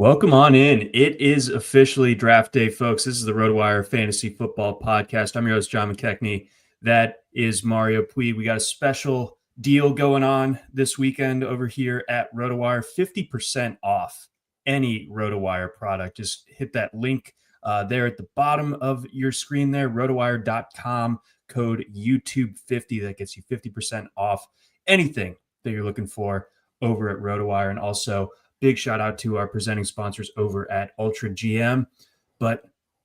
Welcome on in. It is officially draft day, folks. This is the RotoWire Fantasy Football Podcast. I'm your host, John McKechnie. That is Mario Puig. We got a special deal going on this weekend over here at RotoWire. 50% off any RotoWire product. Just hit that link there at the bottom of your screen there, rotowire.com, code YouTube50. That gets you 50% off anything that you're looking for over at RotoWire. And also, big shout out to our presenting sponsors over at Ultra GM. But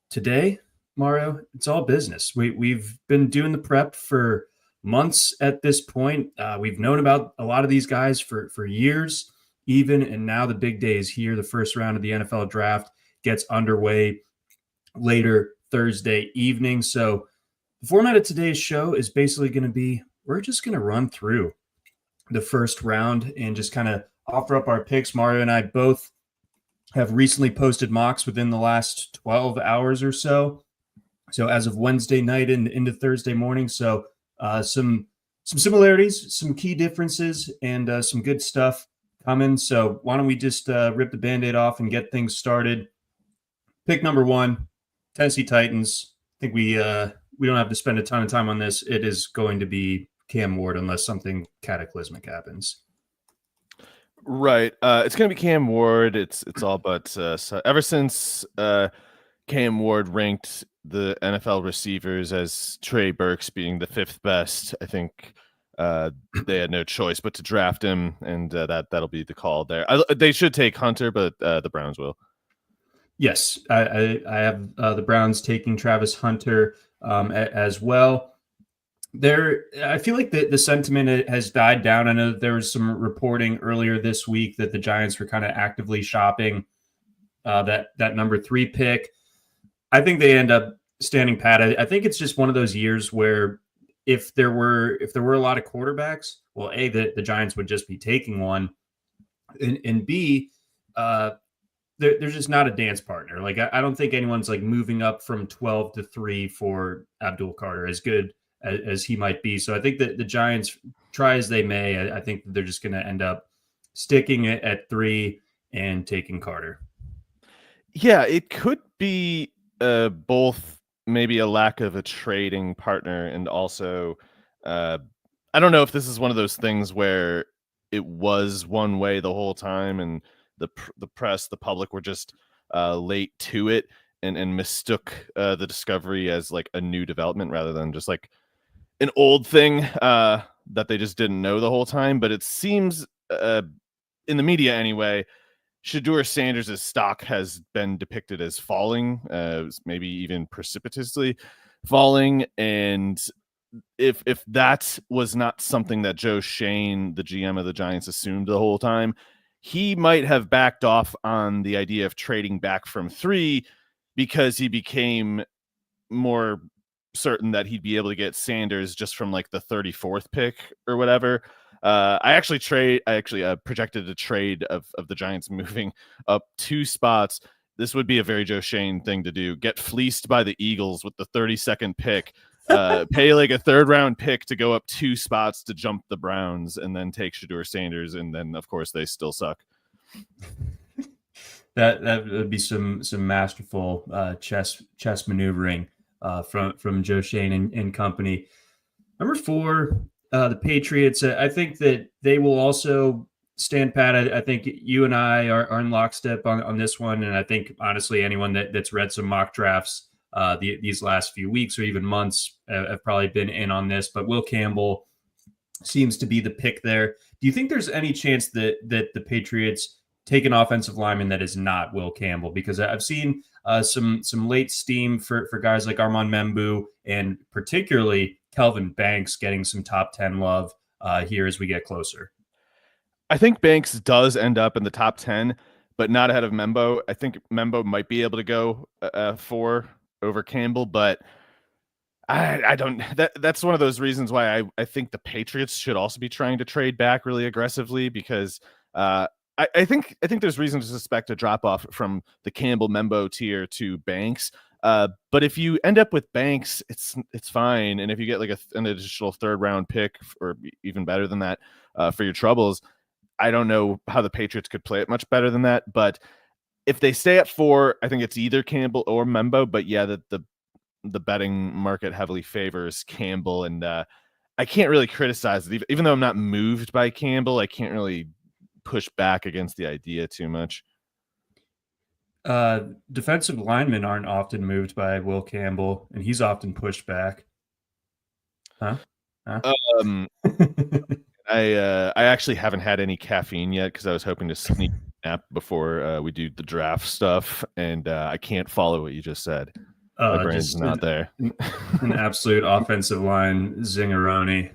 today, Mario, it's all business. We've been doing the prep for months at this point. We've known about a lot of these guys for years, even. And now the big day is here. The first round of the NFL draft gets underway later Thursday evening. So the format of today's show is basically going to be, we're just going to run through the first round and just kind of offer up our picks. Mario and I both have recently posted mocks within the last 12 hours or so. So as of Wednesday night and into Thursday morning. So some similarities, some key differences, and some good stuff coming. So why don't we just rip the Band-Aid off and get things started. Pick number one, Tennessee Titans. I think we don't have to spend a ton of time on this. It is going to be Cam Ward unless something cataclysmic happens. Right. It's going to be Cam Ward. It's all but so ever since Cam Ward ranked the NFL receivers as Trey Burks being the fifth best, I think they had no choice but to draft him, and that'll be the call there. They should take Hunter, but the Browns will. Yes, I have the Browns taking Travis Hunter as well. I feel like the sentiment has died down. I know that there was some reporting earlier this week that the Giants were kind of actively shopping that number 3 pick. I think they end up standing pat. I think it's just one of those years where if there were a lot of quarterbacks, well, A, the Giants would just be taking one, and B, there's just not a dance partner. Like I don't think anyone's like moving up from 12 to 3 for Abdul Carter, as good as he might be. So I think that the Giants, try as they may, I think they're just going to end up sticking it at 3 and taking Carter. Yeah, it could be both maybe a lack of a trading partner, and also I don't know if this is one of those things where it was one way the whole time and the press, the public were just late to it and mistook the discovery as like a new development rather than just like an old thing that they just didn't know the whole time. But it seems in the media anyway, Shedeur Sanders' stock has been depicted as falling, maybe even precipitously falling. And if that was not something that Joe Schoen, the GM of the Giants, assumed the whole time, he might have backed off on the idea of trading back from 3 because he became more certain that he'd be able to get Sanders just from like the 34th pick or whatever. I actually projected a trade of the Giants moving up 2 spots. This would be a very Joe Schoen thing to do. Get fleeced by the Eagles with the 32nd pick, pay like a 3rd round pick to go up 2 spots to jump the Browns, and then take Shedeur Sanders. And then of course they still suck. That would be some masterful chess maneuvering from Joe Schoen and company. Number 4, the Patriots. I think that they will also stand pat. I think you and I are in lockstep on this one, and I think honestly anyone that's read some mock drafts these last few weeks or even months have probably been in on this. But Will Campbell seems to be the pick there. Do you think there's any chance that the Patriots take an offensive lineman that is not Will Campbell? Because I've seen some late steam for guys like Armand Membu and particularly Kelvin Banks getting some top 10 love here as we get closer. I think Banks does end up in the top 10, but not ahead of Membo. I think Membo might be able to go 4 over Campbell, but I don't. That's one of those reasons why I think the Patriots should also be trying to trade back really aggressively, because I think there's reason to suspect a drop off from the Campbell Membo tier to Banks. But if you end up with Banks, it's fine. And if you get like an additional 3rd round pick, or even better than that, for your troubles, I don't know how the Patriots could play it much better than that. But if they stay at 4, I think it's either Campbell or Membo. But yeah, the betting market heavily favors Campbell, and I can't really criticize it. Even though I'm not moved by Campbell, I can't really push back against the idea too much. Defensive linemen aren't often moved by Will Campbell, and he's often pushed back. Huh? I actually haven't had any caffeine yet because I was hoping to sneak a nap before we do the draft stuff, and I can't follow what you just said. My brain's not there. An absolute offensive line zingaroni,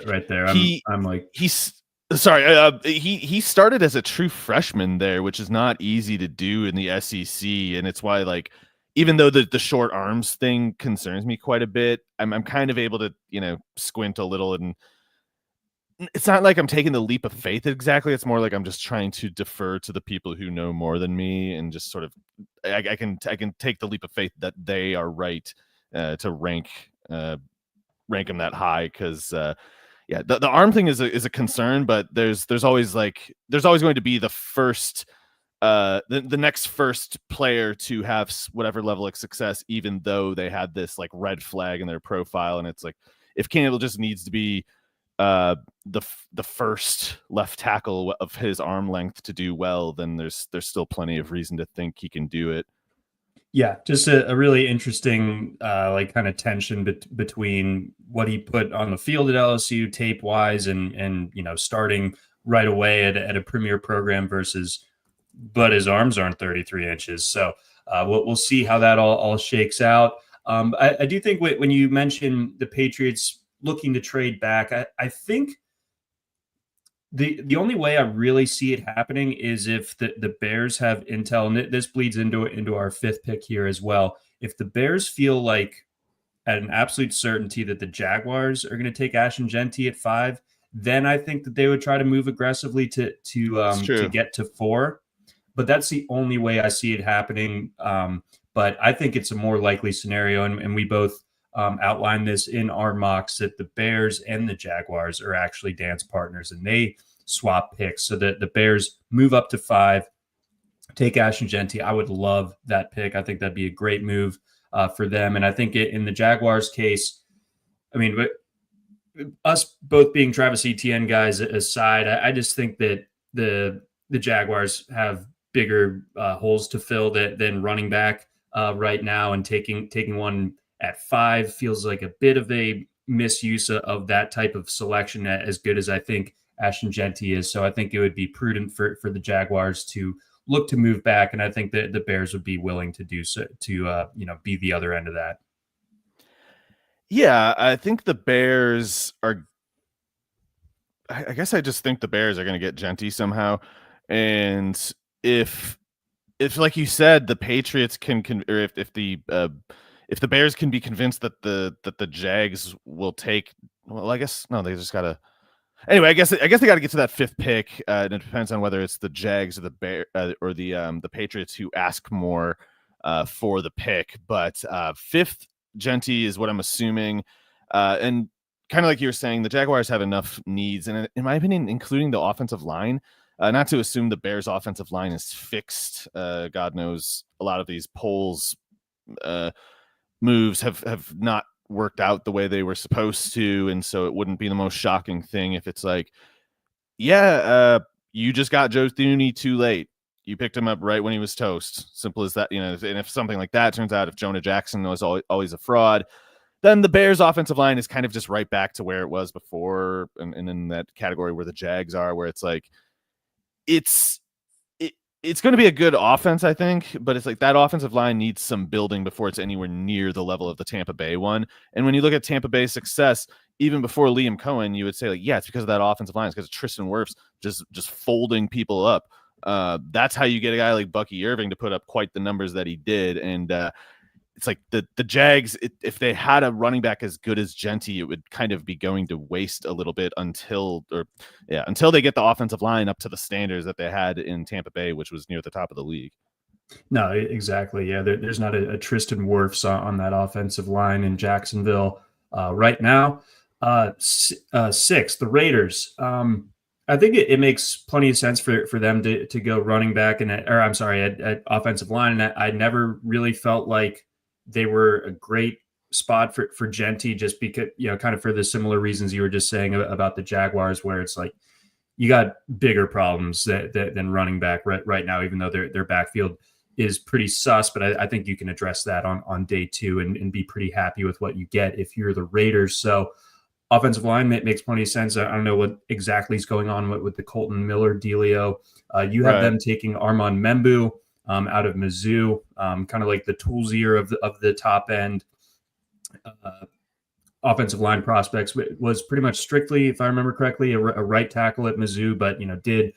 right there. I'm like, he's sorry. He started as a true freshman there, which is not easy to do in the SEC, and it's why, like, even though the short arms thing concerns me quite a bit, I'm kind of able to squint a little, and it's not like I'm taking the leap of faith exactly. It's more like I'm just trying to defer to the people who know more than me, and just sort of I can take the leap of faith that they are right to rank them that high, because yeah, the arm thing is a concern, but there's always going to be the first the next first player to have whatever level of success, even though they had this like red flag in their profile. And it's like, if Campbell just needs to be the first left tackle of his arm length to do well, then there's still plenty of reason to think he can do it. Yeah, just a really interesting like kind of tension between what he put on the field at LSU tape wise and starting right away at a premier program versus, but his arms aren't 33 inches. So we'll see how that all shakes out. I do think when you mention the Patriots looking to trade back, I think the only way I really see it happening is if the Bears have intel, and this bleeds into our fifth pick here as well. If the Bears feel like at an absolute certainty that the Jaguars are going to take Ashton Jeanty at 5, then I think that they would try to move aggressively to get to 4. But that's the only way I see it happening. But I think it's a more likely scenario, and we both outlined this in our mocks, that the Bears and the Jaguars are actually dance partners, and they swap picks so that the Bears move up to 5, take Ashton Jeanty. I would love that pick. I think that'd be a great move for them. And I think in the Jaguars case, I mean, us both being Travis Etienne guys aside, I just think that the Jaguars have bigger holes to fill than running back right now, and taking one at 5 feels like a bit of a misuse of that type of selection, as good as I think Ashton Jeanty is. So I think it would be prudent for the Jaguars to look to move back, and I think that the Bears would be willing to do so, to be the other end of that. Yeah, I think the Bears are. I guess I just think the Bears are going to get Jeanty somehow, and if like you said, the Patriots can or if the Bears can be convinced that the Jags will take, well, I guess no, they just gotta. Anyway, I guess they got to get to that 5th pick, and it depends on whether it's the Jags or the Patriots who ask more for the pick. But 5th Jeanty is what I'm assuming, and kind of like you were saying, the Jaguars have enough needs, and in my opinion, including the offensive line. Not to assume the Bears' offensive line is fixed. God knows a lot of these polls moves have not worked out the way they were supposed to, and so it wouldn't be the most shocking thing if it's like, yeah, you just got Joe Thuney too late. You picked him up right when he was toast. Simple as that, And if something like that turns out, if Jonah Jackson was always a fraud, then the Bears' offensive line is kind of just right back to where it was before, and in that category where the Jags are, where it's like, it's going to be a good offense, I think, but it's like that offensive line needs some building before it's anywhere near the level of the Tampa Bay one. And when you look at Tampa Bay's success, even before Liam Cohen, you would say, like, yeah, it's because of that offensive line. It's because of Tristan Wirfs just folding people up. That's how you get a guy like Bucky Irving to put up quite the numbers that he did. And it's like the Jags, if they had a running back as good as Jeanty, it would kind of be going to waste a little bit until they get the offensive line up to the standards that they had in Tampa Bay, which was near the top of the league. No, exactly. Yeah, there's not a Tristan Wirfs on that offensive line in Jacksonville right now. 6, the Raiders. I think it makes plenty of sense for them to go running back at offensive line. And I never really felt like they were a great spot for Jeanty, just because, kind of for the similar reasons you were just saying about the Jaguars, where it's like you got bigger problems than running back right now, even though their backfield is pretty sus. But I think you can address that on day two and be pretty happy with what you get if you're the Raiders. So offensive line makes plenty of sense. I don't know what exactly is going on with the Colton Miller dealio. You have them taking Armand Membu out of Mizzou, kind of like the toolsier of the top end. Offensive line prospects was pretty much strictly, if I remember correctly, a right tackle at Mizzou, but did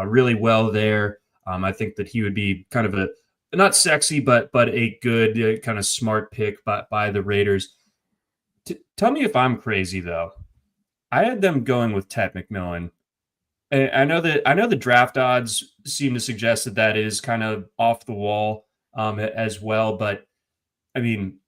really well there. I think that he would be kind of a not sexy, but a good kind of smart pick by the Raiders. Tell me if I'm crazy though. I had them going with Ted McMillan. And I know the draft odds seem to suggest that is kind of off the wall as well. But I mean,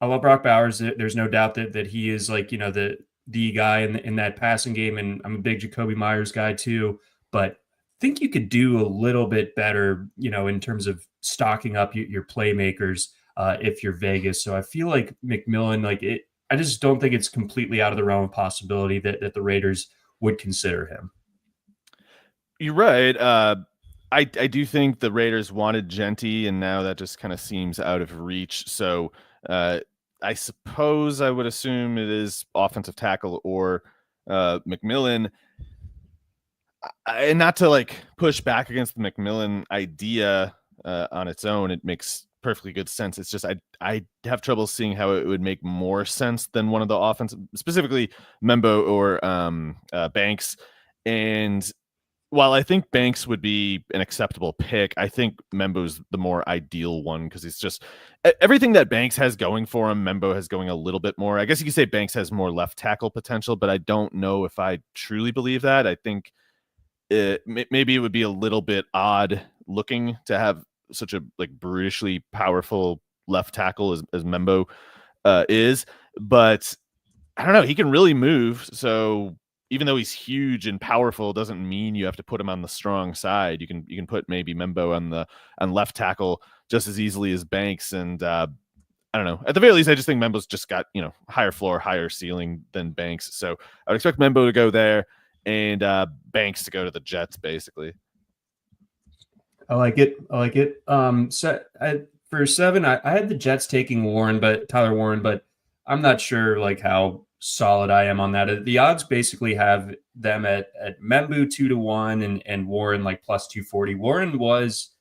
I love Brock Bowers. There's no doubt that he is like the guy in that passing game, and I'm a big Jacoby Myers guy too. But I think you could do a little bit better, in terms of stocking up your playmakers if you're Vegas. So I feel like McMillan, I just don't think it's completely out of the realm of possibility that the Raiders would consider him. You're right. I do think the Raiders wanted Jeanty, and now that just kind of seems out of reach. So I suppose I would assume it is offensive tackle or McMillan. And not to push back against the McMillan idea on its own, it makes perfectly good sense. It's just I have trouble seeing how it would make more sense than one of the offensive, specifically Membo or Banks. And while I think Banks would be an acceptable pick, I think Membo's the more ideal one because it's just everything that Banks has going for him. Membo has going a little bit more. I guess you could say Banks has more left tackle potential, but I don't know if I truly believe that. I think maybe it would be a little bit odd looking to have such a brutishly powerful left tackle as Membo is, but I don't know. He can really move. So even though he's huge and powerful, doesn't mean you have to put him on the strong side. You can put maybe Membo on left tackle just as easily as Banks. And I don't know. At the very least, I just think Membo's just got higher floor, higher ceiling than Banks. So I would expect Membo to go there and Banks to go to the Jets, basically. I like it. For 7, I had the Jets taking Tyler Warren, but I'm not sure how solid I am on that. The odds basically have them at Membu 2-1 and Warren plus 240. Warren was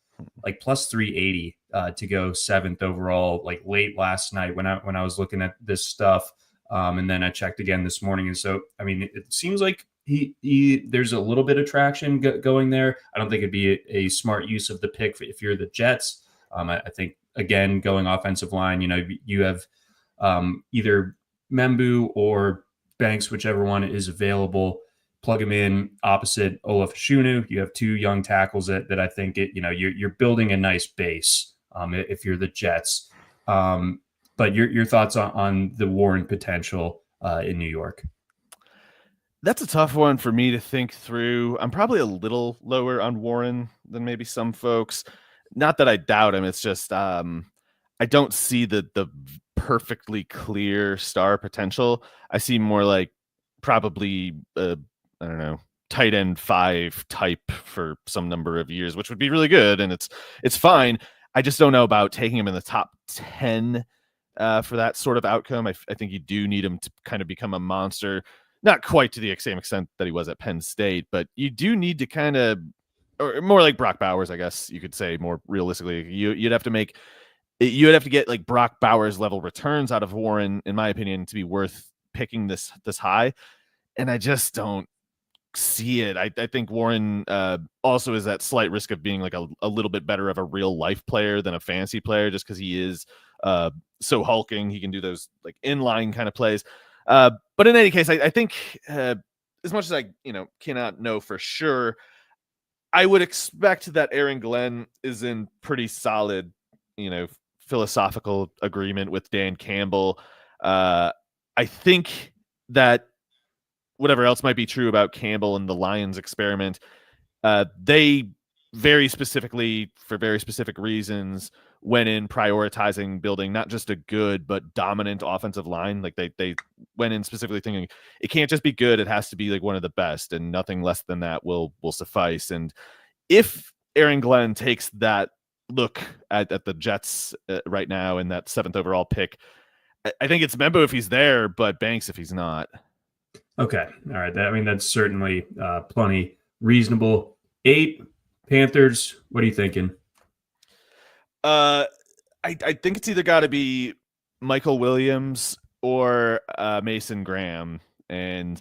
plus 380 to go 7th overall late last night when I was looking at this stuff, and then I checked again this morning. And so I mean, it seems like he there's a little bit of traction going there. I don't think it'd be a smart use of the pick if you're the Jets. I think again going offensive line, you have either Membu or Banks, whichever one is available. Plug him in opposite Olaf Shunu. You have 2 young tackles that I think you're building a nice base if you're the Jets. But your thoughts on the Warren potential in New York? That's a tough one for me to think through. I'm probably a little lower on Warren than maybe some folks. Not that I doubt him. It's just I don't see the perfectly clear star potential. I see more probably I don't know, tight end 5 type for some number of years, which would be really good, and it's fine. I just don't know about taking him in the top 10 for that sort of outcome. I think you do need him to kind of become a monster. Not quite to the same extent that he was at Penn State, but you do need to kind of, or more like Brock Bowers, I guess you could say more realistically. You'd have to get Brock Bowers level returns out of Warren, in my opinion, to be worth picking this high. And I just don't see it. I think Warren also is at slight risk of being a little bit better of a real life player than a fantasy player, just because he is so hulking. He can do those inline kind of plays. But in any case, I think as much as I cannot know for sure, I would expect that Aaron Glenn is in pretty solid philosophical agreement with Dan Campbell. I think that whatever else might be true about Campbell and the Lions experiment, they very specifically, for very specific reasons, went in prioritizing building not just a good but dominant offensive line. Like they went in specifically thinking it can't just be good, it has to be like one of the best, and nothing less than that will suffice. And if Aaron Glenn takes that look at the Jets right now in that 7th overall pick, I think it's Membo if he's there, but Banks if he's not. Okay. All right. I mean, that's certainly plenty reasonable. 8 Panthers. What are you thinking? I think it's either got to be Michael Williams or Mason Graham. And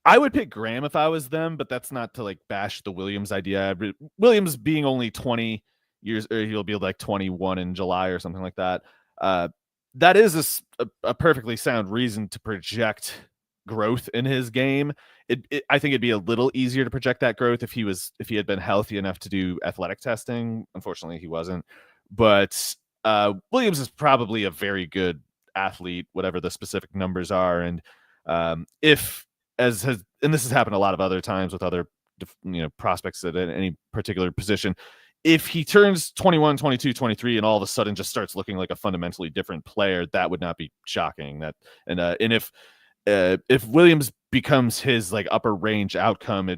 I would pick Graham if I was them, but that's not to like bash the Williams idea. Williams being only 20 years, or he'll be like 21 in July or something like that. That is a perfectly sound reason to project growth in his game. I think it'd be a little easier to project that growth if he had been healthy enough to do athletic testing. Unfortunately, he wasn't. But Williams is probably a very good athlete, whatever the specific numbers are. And if and this has happened a lot of other times with other prospects at any particular position, if he turns 21, 22, 23 and all of a sudden just starts looking like a fundamentally different player, that would not be shocking. And if Williams becomes his like upper range outcome,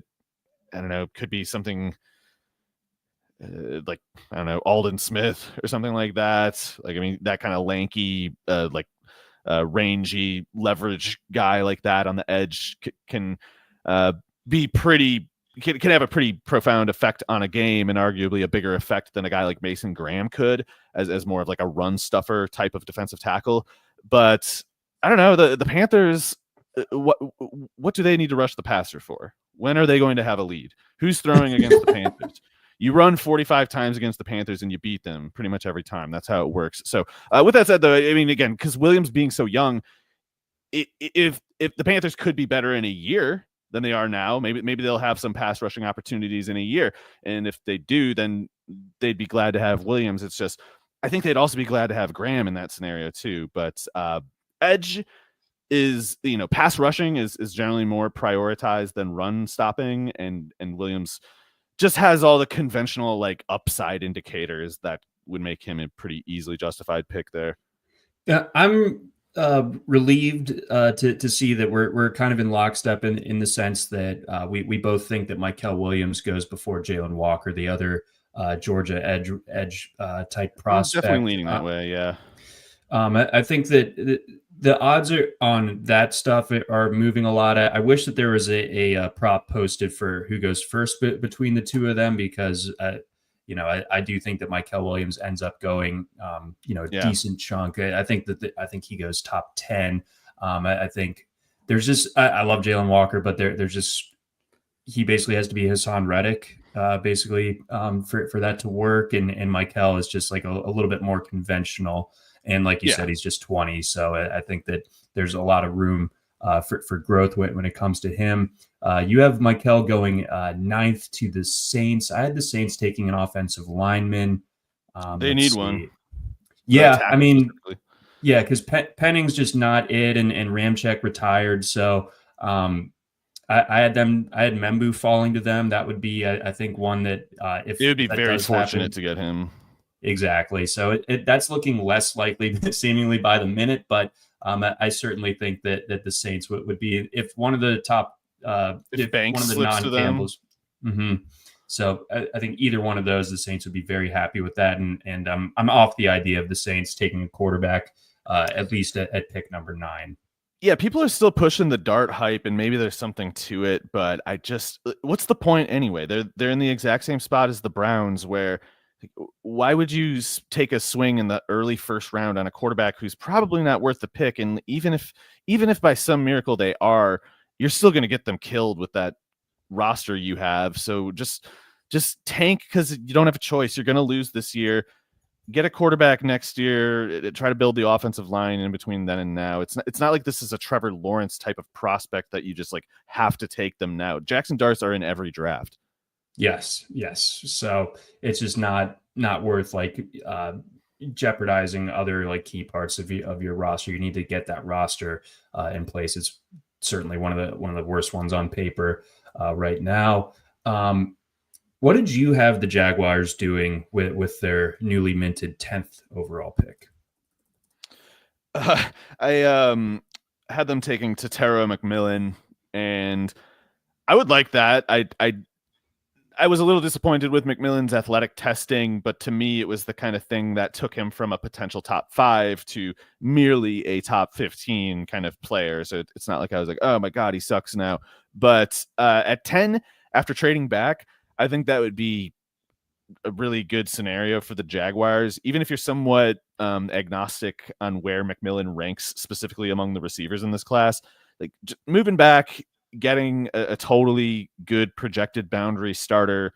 could be something like, Alden Smith or something like that. Like, I mean, that kind of lanky, rangy leverage guy like that on the edge can be can have a pretty profound effect on a game, and arguably a bigger effect than a guy like Mason Graham could as more of like a run stuffer type of defensive tackle. But I don't know, the Panthers, what do they need to rush the passer for? When are they going to have a lead? Who's throwing against the Panthers? You run 45 times against the Panthers and you beat them pretty much every time. That's how it works. So with that said, though, I mean, again, because Williams being so young, if the Panthers could be better in a year than they are now, maybe they'll have some pass rushing opportunities in a year. And if they do, then they'd be glad to have Williams. It's just, I think they'd also be glad to have Graham in that scenario too. But edge is, pass rushing is generally more prioritized than run stopping, and Williams just has all the conventional like upside indicators that would make him a pretty easily justified pick there. Yeah, I'm relieved to see that we're kind of in lockstep in the sense that we both think that Mykel Williams goes before Jalen Walker, the other Georgia edge type prospect. I'm definitely leaning that way, yeah. I think that the odds on that stuff are moving a lot. I wish that there was a prop posted for who goes first between the two of them, because I do think that Mykel Williams ends up going decent chunk. I think that I think he goes top 10. I think there's just I love Jalen Walker, but there's just, he basically has to be Hassan Reddick for that to work, and Mykel is just like a little bit more conventional. And like you said, he's just 20. So I think that there's a lot of room for growth when it comes to him. You have Mykel going 9th to the Saints. I had the Saints taking an offensive lineman. They need one. Yeah, I mean, yeah, because Penning's just not it, and Ramczyk retired. So I had Membu falling to them. That would be, I think, one that if it would be very fortunate to get him. Exactly. So that's looking less likely seemingly by the minute, but I certainly think that the Saints would be, if one of the top, if Banks one of the non-Campbells. Mm-hmm. So I think either one of those, the Saints would be very happy with that. And I'm off the idea of the Saints taking a quarterback at least at pick number 9. Yeah, people are still pushing the Dart hype, and maybe there's something to it, but what's the point anyway? They're in the exact same spot as the Browns, where why would you take a swing in the early first round on a quarterback who's probably not worth the pick? And even if by some miracle they are, you're still going to get them killed with that roster you have. So just tank, because you don't have a choice. You're going to lose this year. Get a quarterback next year. Try to build the offensive line in between then and now. It's not like this is a Trevor Lawrence type of prospect that you just like have to take them now. Jackson Darts are in every draft. Yes. So it's just not worth like jeopardizing other like key parts of your roster. You need to get that roster in place. It's certainly one of the worst ones on paper right now. What did you have the Jaguars doing with their newly minted 10th overall pick? I had them taking Tetero McMillan, and I would like that. I was a little disappointed with McMillan's athletic testing, but to me, it was the kind of thing that took him from a potential top 5 to merely a top 15 kind of player. So it's not like I was like, oh my God, he sucks now. But at 10, after trading back, I think that would be a really good scenario for the Jaguars, even if you're somewhat agnostic on where McMillan ranks specifically among the receivers in this class. Like moving back, getting a totally good projected boundary starter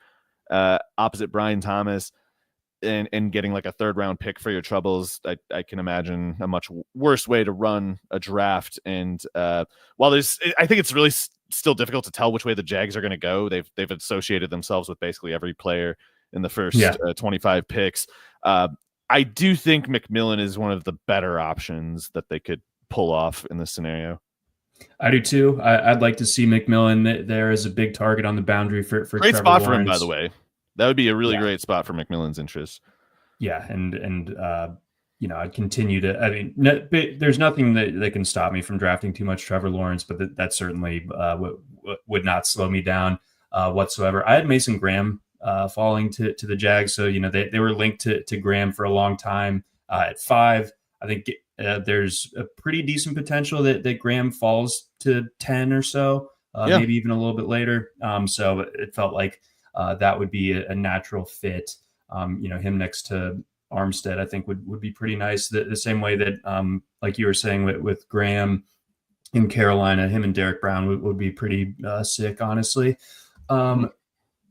opposite Brian Thomas, and getting like a 3rd round pick for your troubles. I can imagine a much worse way to run a draft. And while I think it's really still difficult to tell which way the Jags are going to go. They've associated themselves with basically every player in the first 25 picks. I do think McMillan is one of the better options that they could pull off in this scenario. I do too. I'd like to see McMillan there as a big target on the boundary for great Trevor spot Lawrence. for him, by the way. That would be a really great spot for McMillan's interest. Yeah, and I'd continue to. I mean, there's nothing that can stop me from drafting too much Trevor Lawrence, but that certainly would not slow me down whatsoever. I had Mason Graham falling to the Jags, so they were linked to Graham for a long time. At 5, I think there's a pretty decent potential that Graham falls to 10 or so, maybe even a little bit later. So it felt like that would be a natural fit. Him next to Armstead, I think would be pretty nice. The same way that, like you were saying with Graham in Carolina, him and Derek Brown would be pretty sick, honestly.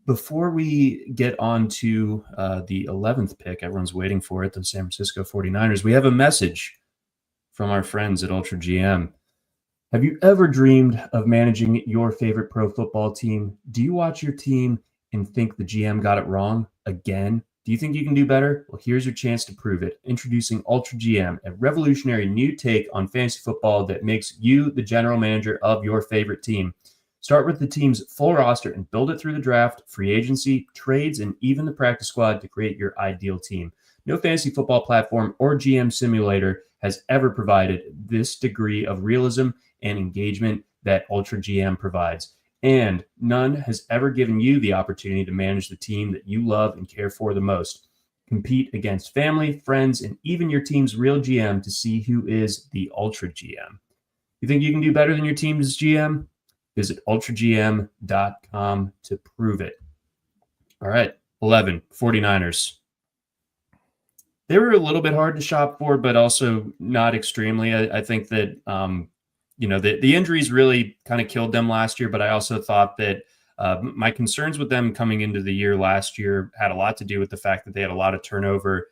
Before we get on to the 11th pick, everyone's waiting for it, the San Francisco 49ers, we have a message from our friends at Ultra GM. Have you ever dreamed of managing your favorite pro football team? Do you watch your team and think the GM got it wrong again? Do you think you can do better? Well, here's your chance to prove it. Introducing Ultra GM, a revolutionary new take on fantasy football that makes you the general manager of your favorite team. Start with the team's full roster and build it through the draft, free agency, trades, and even the practice squad to create your ideal team. No fantasy football platform or GM simulator has ever provided this degree of realism and engagement that Ultra GM provides. And none has ever given you the opportunity to manage the team that you love and care for the most. Compete against family, friends, and even your team's real GM to see who is the Ultra GM. You think you can do better than your team's GM? Visit ultragm.com to prove it. All right, 11, 49ers. They were a little bit hard to shop for, but also not extremely. I think that, the injuries really kind of killed them last year, but I also thought that my concerns with them coming into the year last year had a lot to do with the fact that they had a lot of turnover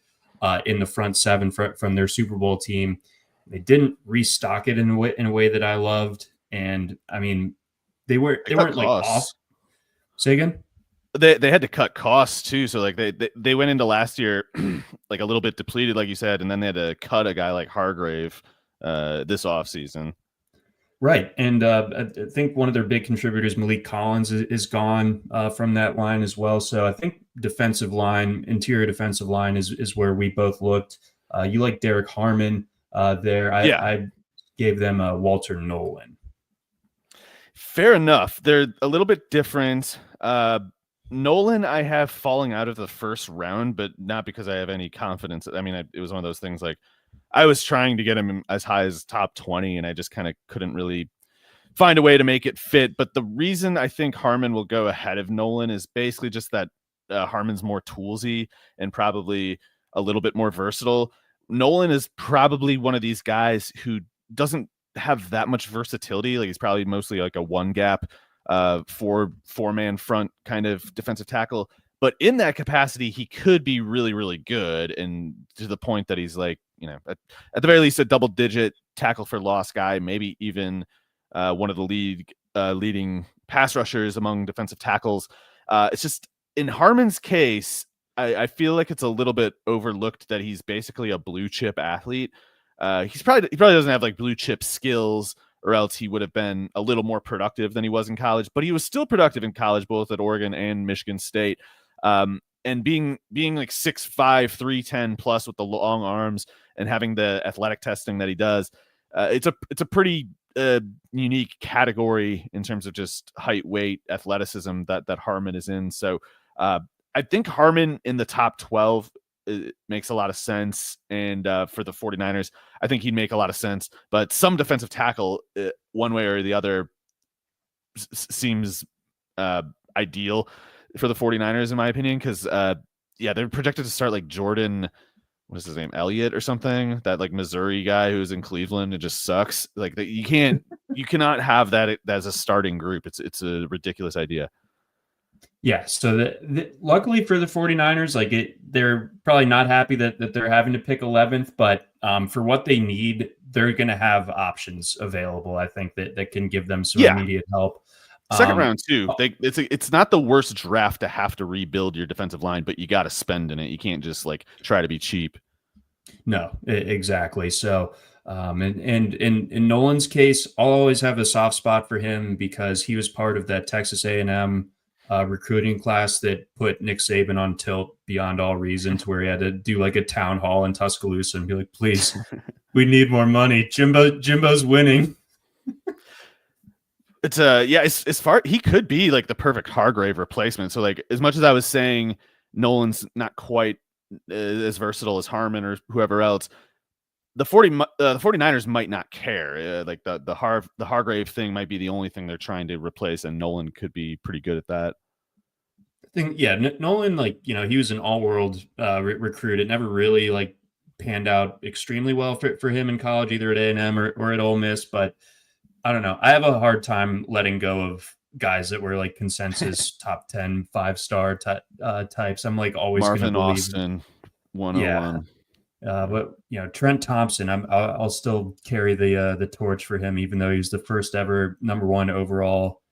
in the front 7 from their Super Bowl team. They didn't restock it in a way that I loved. And I mean, they weren't like off. Say again? They had to cut costs too. So like they went into last year like a little bit depleted, like you said, and then they had to cut a guy like Hargrave this offseason. Right. And I think one of their big contributors, Malik Collins, is gone from that line as well. So I think interior defensive line is where we both looked. You like Derek Harmon there. I gave them Walter Nolan. Fair enough. They're a little bit different. Nolan, I have falling out of the first round, but not because I have any confidence. I mean, it was one of those things like I was trying to get him as high as top 20, and I just kind of couldn't really find a way to make it fit. But the reason I think Harmon will go ahead of Nolan is basically just that Harmon's more toolsy and probably a little bit more versatile. Nolan is probably one of these guys who doesn't have that much versatility. Like he's probably mostly like a one gap, four-man front kind of defensive tackle. But in that capacity, he could be really, really good. And to the point that he's like, at the very least, a double-digit tackle for loss guy, maybe even one of the leading pass rushers among defensive tackles. It's just in Harmon's case, I feel like it's a little bit overlooked that he's basically a blue chip athlete. He probably doesn't have like blue chip skills, or else he would have been a little more productive than he was in college. But he was still productive in college, both at Oregon and Michigan State. And being like 6'5", 310 plus with the long arms and having the athletic testing that he does, it's a pretty unique category in terms of just height, weight, athleticism that Harmon is in. So I think Harmon in the top 12 makes a lot of sense. And for the 49ers, I think he'd make a lot of sense. But some defensive tackle, one way or the other, seems ideal for the 49ers, in my opinion, because they're projected to start like Jordan, what is his name, Elliott or something, that like Missouri guy who's in Cleveland and just sucks. Like you cannot have that as a starting group. It's a ridiculous idea. Yeah, so luckily for the 49ers, they're probably not happy that they're having to pick 11th, but for what they need, they're going to have options available, I think, that can give them some immediate help. Second round too. It's not the worst draft to have to rebuild your defensive line, but you got to spend in it. You can't just like try to be cheap. No, exactly. So, and in Nolan's case, I'll always have a soft spot for him because he was part of that Texas A&M recruiting class that put Nick Saban on tilt beyond all reason, to where he had to do like a town hall in Tuscaloosa and be like, "Please, we need more money. Jimbo's winning." It's as far, he could be like the perfect Hargrave replacement. So like, as much as I was saying Nolan's not quite as versatile as Harmon or whoever else, the 49ers might not care. Like the Hargrave thing might be the only thing they're trying to replace, and Nolan could be pretty good at that. Nolan, he was an all-world recruit. It never really like panned out extremely well for him in college, either at A&M or at Ole Miss, but I don't know. I have a hard time letting go of guys that were like consensus top 10 5-star types. I'm like always going to believe Austin 101. But Trent Thompson, I'll still carry the torch for him, even though he was the first ever number 1 overall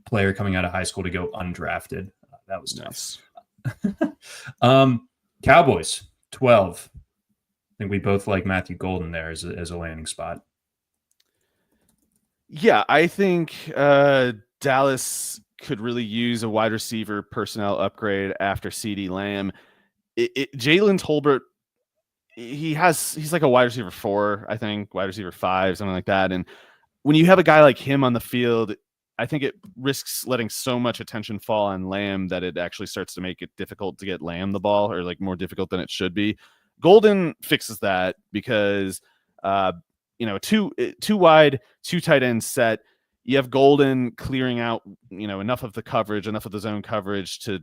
player coming out of high school to go undrafted. That was nice. Tough. Cowboys 12. I think we both like Matthew Golden there as a landing spot. Yeah, I think Dallas could really use a wide receiver personnel upgrade after CeeDee Lamb. Jalen Tolbert, he's like a wide receiver 4, I think, wide receiver 5, something like that. And when you have a guy like him on the field, I think it risks letting so much attention fall on Lamb that it actually starts to make it difficult to get Lamb the ball, or like more difficult than it should be. Golden fixes that because two wide, 2 tight end set. You have Golden clearing out, enough of the coverage, enough of the zone coverage to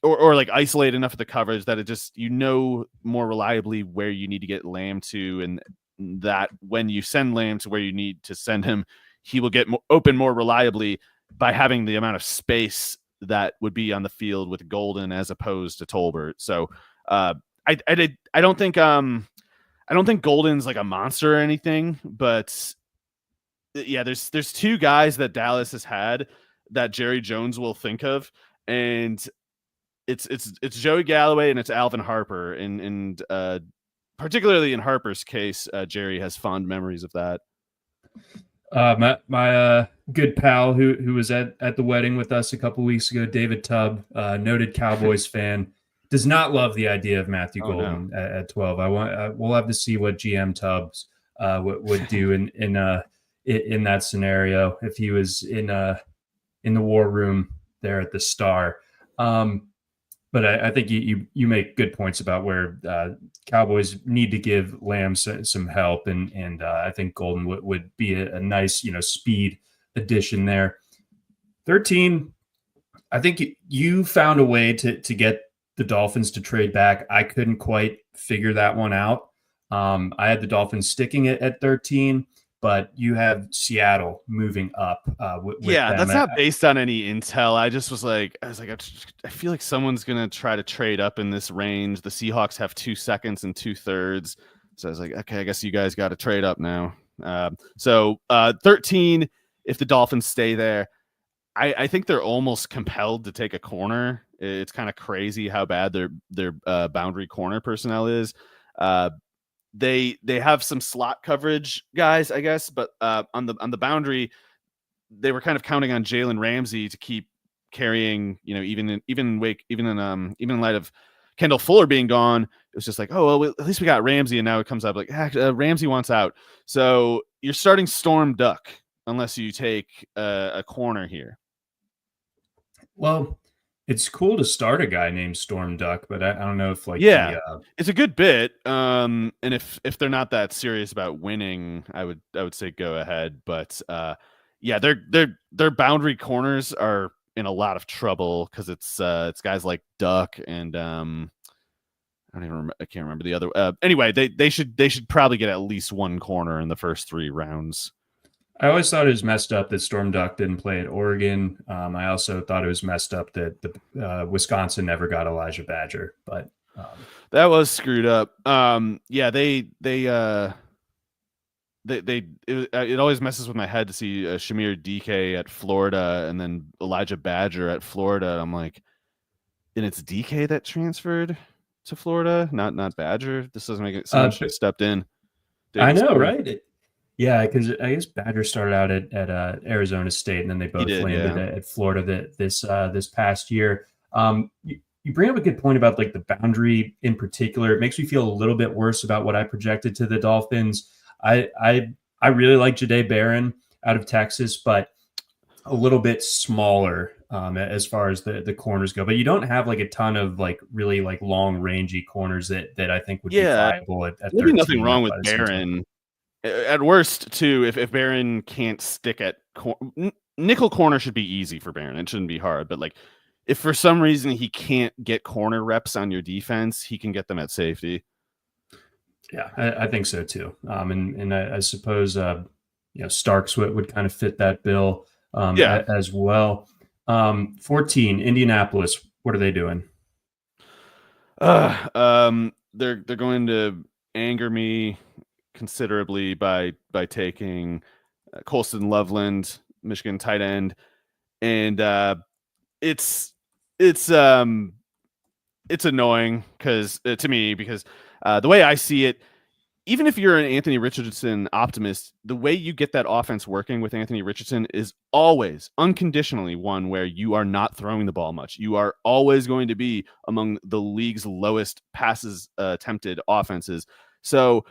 or like isolate enough of the coverage that it just, more reliably where you need to get Lamb to, and that when you send Lamb to where you need to send him, he will get open more reliably by having the amount of space that would be on the field with Golden as opposed to Tolbert. So I don't think Golden's like a monster or anything, but yeah, there's 2 guys that Dallas has had that Jerry Jones will think of, and it's Joey Galloway and it's Alvin Harper, and particularly in Harper's case, Jerry has fond memories of that. My good pal who was at the wedding with us a couple weeks ago, David Tubb, noted Cowboys fan, does not love the idea of Matthew Golden at 12. We'll have to see what GM Tubbs would do in that scenario if he was in the war room there at the Star. But I think you make good points about where Cowboys need to give Lamb some help, and I think Golden would be a nice speed addition there. 13, I think you found a way to get the Dolphins to trade back. I couldn't quite figure that one out. I had the Dolphins sticking it at 13, but you have Seattle moving up. With them. That's not based on any intel. I feel like someone's going to try to trade up in this range. The Seahawks have 2 seconds and 2/3. So I was like, okay, I guess you guys got to trade up now. So 13, if the Dolphins stay there, I think they're almost compelled to take a corner. It's kind of crazy how bad their boundary corner personnel is. they have some slot coverage guys, I guess, but on the boundary, they were kind of counting on Jalen Ramsey to keep carrying, even in light of Kendall Fuller being gone. It was just like, oh, well, at least we got Ramsey, and now it comes up like Ramsey wants out. So you're starting Storm Duck unless you take a corner here. Well, it's cool to start a guy named Storm Duck, but I don't know if it's a good bit. And if they're not that serious about winning, I would say go ahead. But their boundary corners are in a lot of trouble because it's guys like Duck and I can't remember the other. Anyway, they should probably get at least one corner in the first 3 rounds. I always thought it was messed up that Storm Duck didn't play at Oregon. I also thought it was messed up that the Wisconsin never got Elijah Badger, but that was screwed up. It always messes with my head to see Shamir DK at Florida and then Elijah Badger at Florida. I'm like, and it's DK that transferred to Florida, not Badger. This doesn't make it. Someone should have stepped in. I know, right? Yeah, because I guess Badger started out at Arizona State, and then they both landed at Florida this past year. You bring up a good point about like the boundary in particular. It makes me feel a little bit worse about what I projected to the Dolphins. I really like Jahdae Barron out of Texas, but a little bit smaller as far as the corners go. But you don't have like a ton of like really like long rangey corners that I think would be viable at 13. Nothing wrong with Barron. At worst, too, if Barron can't stick at nickel corner should be easy for Barron. It shouldn't be hard. But like, if for some reason he can't get corner reps on your defense, he can get them at safety. Yeah, I think so too. And I suppose Starks would kind of fit that bill as well. 14, Indianapolis. What are they doing? They're going to anger me considerably by taking Colston Loveland, Michigan tight end, and it's annoying because the way I see it, even if you're an Anthony Richardson optimist, the way you get that offense working with Anthony Richardson is always unconditionally one where you are not throwing the ball much. You are always going to be among the league's lowest passes attempted offenses. So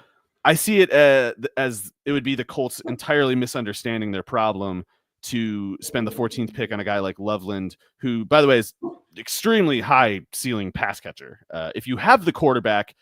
I see it as it would be the Colts entirely misunderstanding their problem to spend the 14th pick on a guy like Loveland, who, by the way, is extremely high ceiling pass catcher. If you have the quarterback,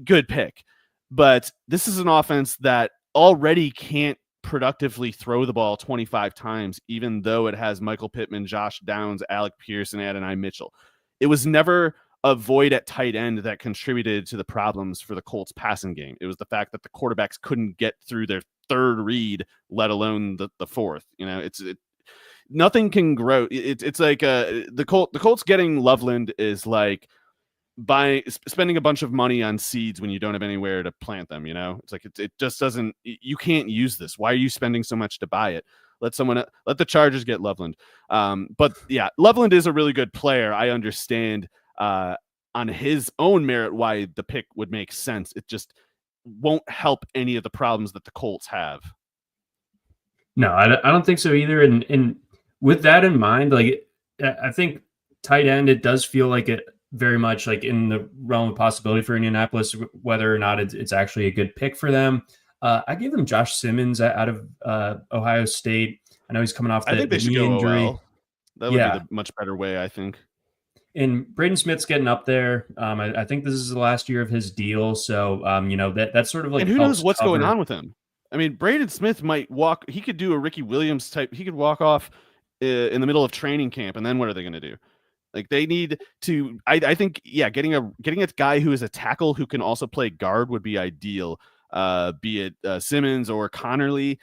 good pick. But this is an offense that already can't productively throw the ball 25 times, even though it has Michael Pittman, Josh Downs, Alec Pierce, and Adonai Mitchell. It was never a void at tight end that contributed to the problems for the Colts passing game. It was the fact that the quarterbacks couldn't get through their third read, let alone the fourth. Nothing can grow. It's like the Colts getting Loveland is like spending a bunch of money on seeds when you don't have anywhere to plant them. It's like it just doesn't. You can't use this. Why are you spending so much to buy it? Let the Chargers get Loveland. But yeah, Loveland is a really good player. I understand on his own merit why the pick would make sense. It just won't help any of the problems that the Colts have. No, I don't think so either. And with that in mind, like I think tight end, it does feel like it very much like in the realm of possibility for Indianapolis, whether or not it's actually a good pick for them. I gave them Josh Simmons out of Ohio State. I know he's coming off the knee injury. OL. That would be the much better way, I think. And Braden Smith's getting up there. I think this is the last year of his deal. So, that's sort of like. And who knows what's going on with him? I mean, Braden Smith might walk. He could do a Ricky Williams type. He could walk off in the middle of training camp. And then what are they going to do? Like they need to. I think, getting a guy who is a tackle who can also play guard would be ideal. Be it Simmons or Connerly.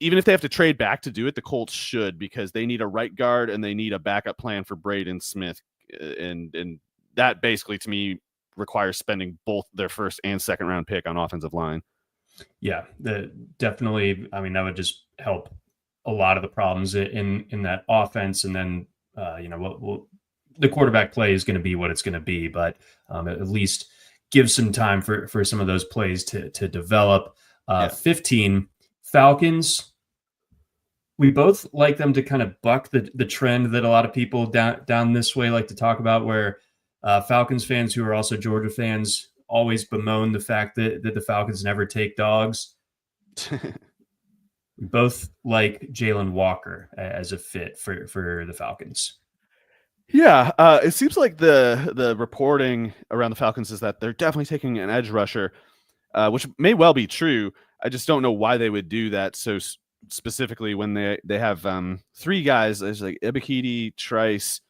Even if they have to trade back to do it, the Colts should, because they need a right guard and they need a backup plan for Braden Smith. And that basically, to me, requires spending both their first and second round pick on offensive line. Yeah, definitely. I mean, that would just help a lot of the problems in that offense. And then, the quarterback play is going to be what it's going to be, but at least give some time for some of those plays to develop. Yeah. 15, Falcons. We both like them to kind of buck the trend that a lot of people down this way like to talk about, where Falcons fans who are also Georgia fans always bemoan the fact that the Falcons never take dogs. We both like Jalen Walker as a fit for the Falcons. Yeah, it seems like the reporting around the Falcons is that they're definitely taking an edge rusher, which may well be true. I just don't know why they would do that so specifically when they have 3 guys. There's like Egbuka, Trice,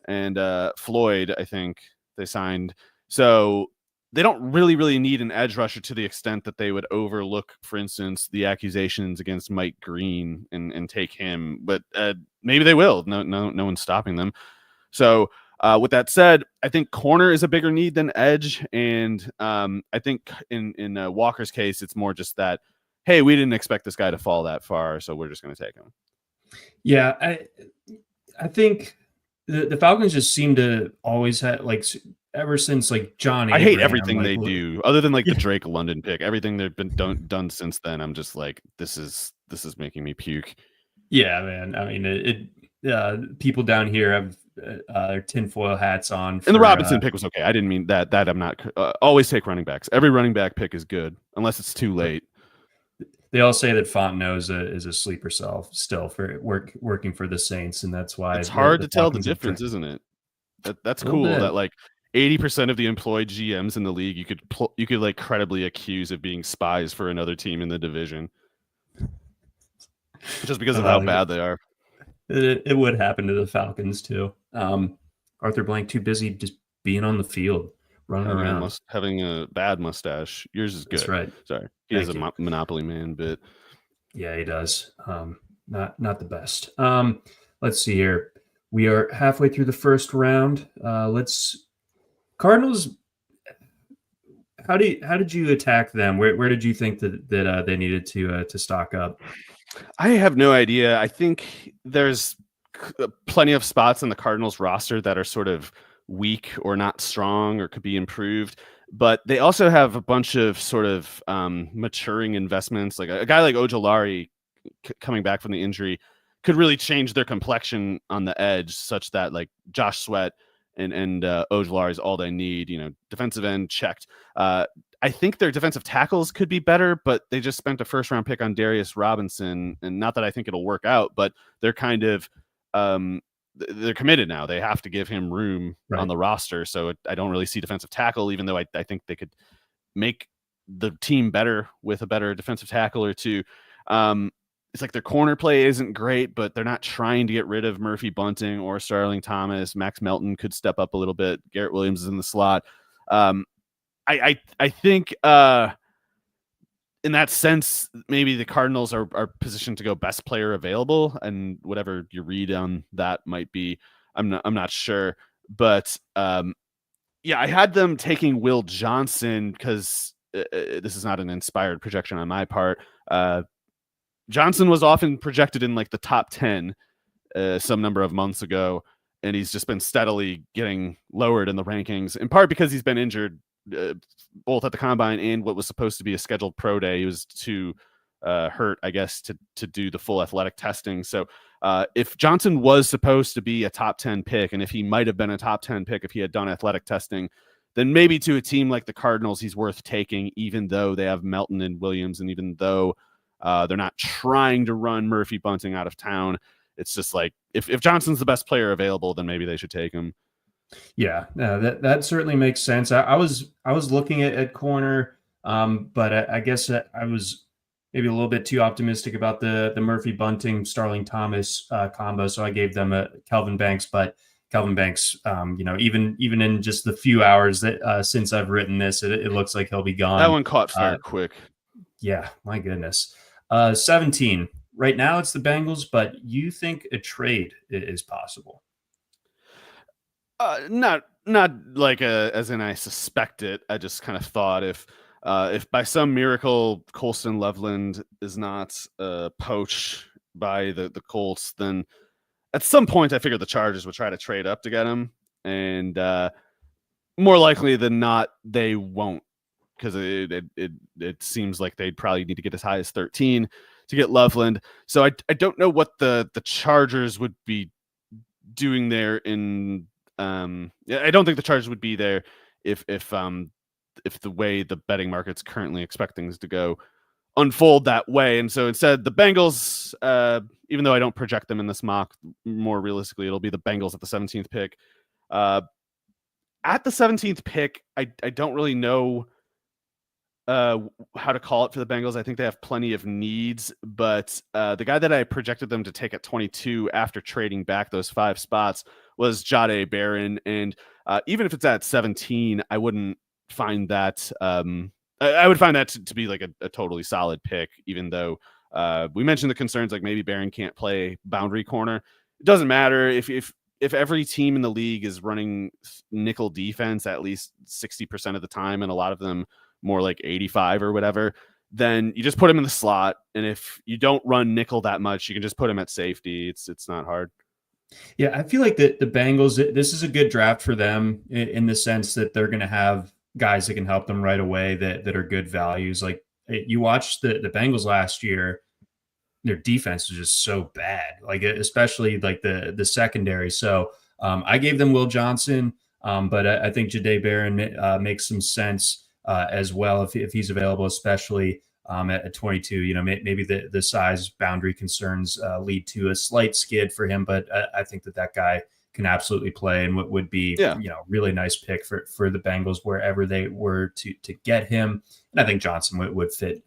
and Floyd, I think they signed. So they don't really need an edge rusher to the extent that they would overlook, for instance, the accusations against Mike Green and take him. But maybe they will. No one's stopping them. So with that said, I think corner is a bigger need than edge. And I think in Walker's case, it's more just that, hey, we didn't expect this guy to fall that far, so we're just going to take him. Yeah, I think the Falcons just seem to always have, like, ever since like John Abraham, I hate everything they do, other than like the Drake London pick. Everything they've been done since then, I'm just like, this is making me puke. Yeah, man. I mean, people down here have their tinfoil hats on. And the Robinson pick was okay. I didn't mean that. I'm not. Always take running backs. Every running back pick is good, unless it's too late. They all say that Fontenot is a sleeper cell still for working for the Saints, and that's why it's hard to tell the difference, isn't it? That's cool. That like 80% of the employed GMs in the league you could like credibly accuse of being spies for another team in the division, just because of how bad they are. It would happen to the Falcons too. Arthur Blank too busy just being on the field, running around, having a bad mustache. Yours is good. That's right. Sorry, he is a Monopoly man, but yeah, he does. Not the best. Let's see here. We are halfway through the first round. Cardinals. How did you attack them? Where did you think that they needed to stock up? I have no idea. I think there's plenty of spots on the Cardinals roster that are sort of weak or not strong or could be improved, but they also have a bunch of sort of maturing investments. Like a guy like Ojulari coming back from the injury could really change their complexion on the edge, such that like Josh Sweat and Ojulari is all they need. Defensive end checked. I think their defensive tackles could be better, but they just spent a first-round pick on Darius Robinson, and not that I think it'll work out, but they're kind of they're committed now. They have to give him room on the roster, so I don't really see defensive tackle, even though I think they could make the team better with a better defensive tackle or two. It's like their corner play isn't great, but they're not trying to get rid of Murphy Bunting or Sterling Thomas. Max Melton could step up a little bit. Garrett Williams is in the slot. I think in that sense, maybe the Cardinals are positioned to go best player available, and whatever you read on that might be, I'm not sure. But yeah, I had them taking Will Johnson because this is not an inspired projection on my part. Johnson was often projected in like the top 10 some number of months ago, and he's just been steadily getting lowered in the rankings, in part because he's been injured both at the combine and what was supposed to be a scheduled pro day. He was too hurt, I guess, to do the full athletic testing. So if Johnson was supposed to be a top 10 pick, and if he might have been a top 10 pick if he had done athletic testing, then maybe to a team like the Cardinals, he's worth taking, even though they have Melton and Williams, and even though they're not trying to run Murphy Bunting out of town. It's just like, if Johnson's the best player available, then maybe they should take him. Yeah, that certainly makes sense. I was looking at corner, but I guess I was maybe a little bit too optimistic about the Murphy Bunting Starling Thomas combo, so I gave them a Kelvin Banks. But Kelvin Banks, even in just the few hours that since I've written this, it looks like he'll be gone. That one caught fire quick. Yeah, my goodness. 17. Right now it's the Bengals, but you think a trade is possible? Not like as in I suspect it. I just kind of thought if by some miracle Colston Loveland is not poached by the Colts, then at some point I figured the Chargers would try to trade up to get him. And more likely than not, they won't, because it seems like they'd probably need to get as high as 13 to get Loveland. So I don't know what the Chargers would be doing there in I don't think the Chargers would be there if the way the betting markets currently expect things to go unfold that way. And so instead, the Bengals, even though I don't project them in this mock, more realistically, it'll be the Bengals at the 17th pick. At the 17th pick, I don't really know how to call it for the Bengals. I think they have plenty of needs, but the guy that I projected them to take at 22 after trading back those 5 spots was Jahdae Barron. And even if it's at 17, I wouldn't find that I would find that to be like a totally solid pick, even though we mentioned the concerns like maybe Barron can't play boundary corner. It doesn't matter if every team in the league is running nickel defense at least 60% of the time, and a lot of them more like 85 or whatever, then you just put him in the slot. And if you don't run nickel that much, you can just put him at safety. It's not hard. Yeah, I feel like the Bengals, this is a good draft for them in the sense that they're going to have guys that can help them right away that are good values. Like you watched the Bengals last year, their defense was just so bad, like especially like the secondary. So I gave them Will Johnson, but I think Jahdae Barron makes some sense as well if he's available, especially at 22. You know, maybe the size boundary concerns lead to a slight skid for him, but I think that guy can absolutely play and would be really nice pick for the Bengals wherever they were to get him. And I think Johnson would fit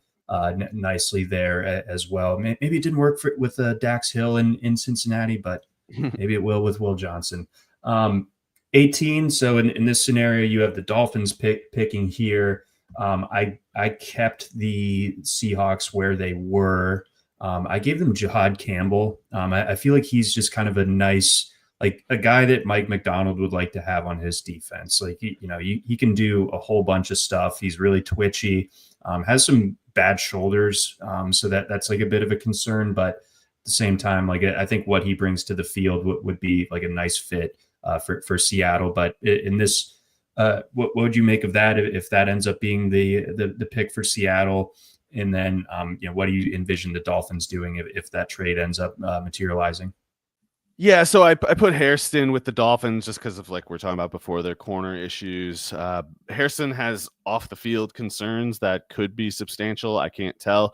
nicely there as well. Maybe it didn't work with Dax Hill in Cincinnati, but maybe it will with Will Johnson. 18. So in this scenario, you have the Dolphins picking here. I kept the Seahawks where they were. I gave them Jihad Campbell. I feel like he's just kind of a nice, like a guy that Mike McDonald would like to have on his defense. Like, he can do a whole bunch of stuff. He's really twitchy, has some bad shoulders. So that's like a bit of a concern, but at the same time, like I think what he brings to the field would be like a nice fit for Seattle. But in this, what would you make of that if that ends up being the pick for Seattle? And then, what do you envision the Dolphins doing if that trade ends up materializing? Yeah, so I put Hairston with the Dolphins just because of like we're talking about before, their corner issues. Hairston has off the field concerns that could be substantial. I can't tell.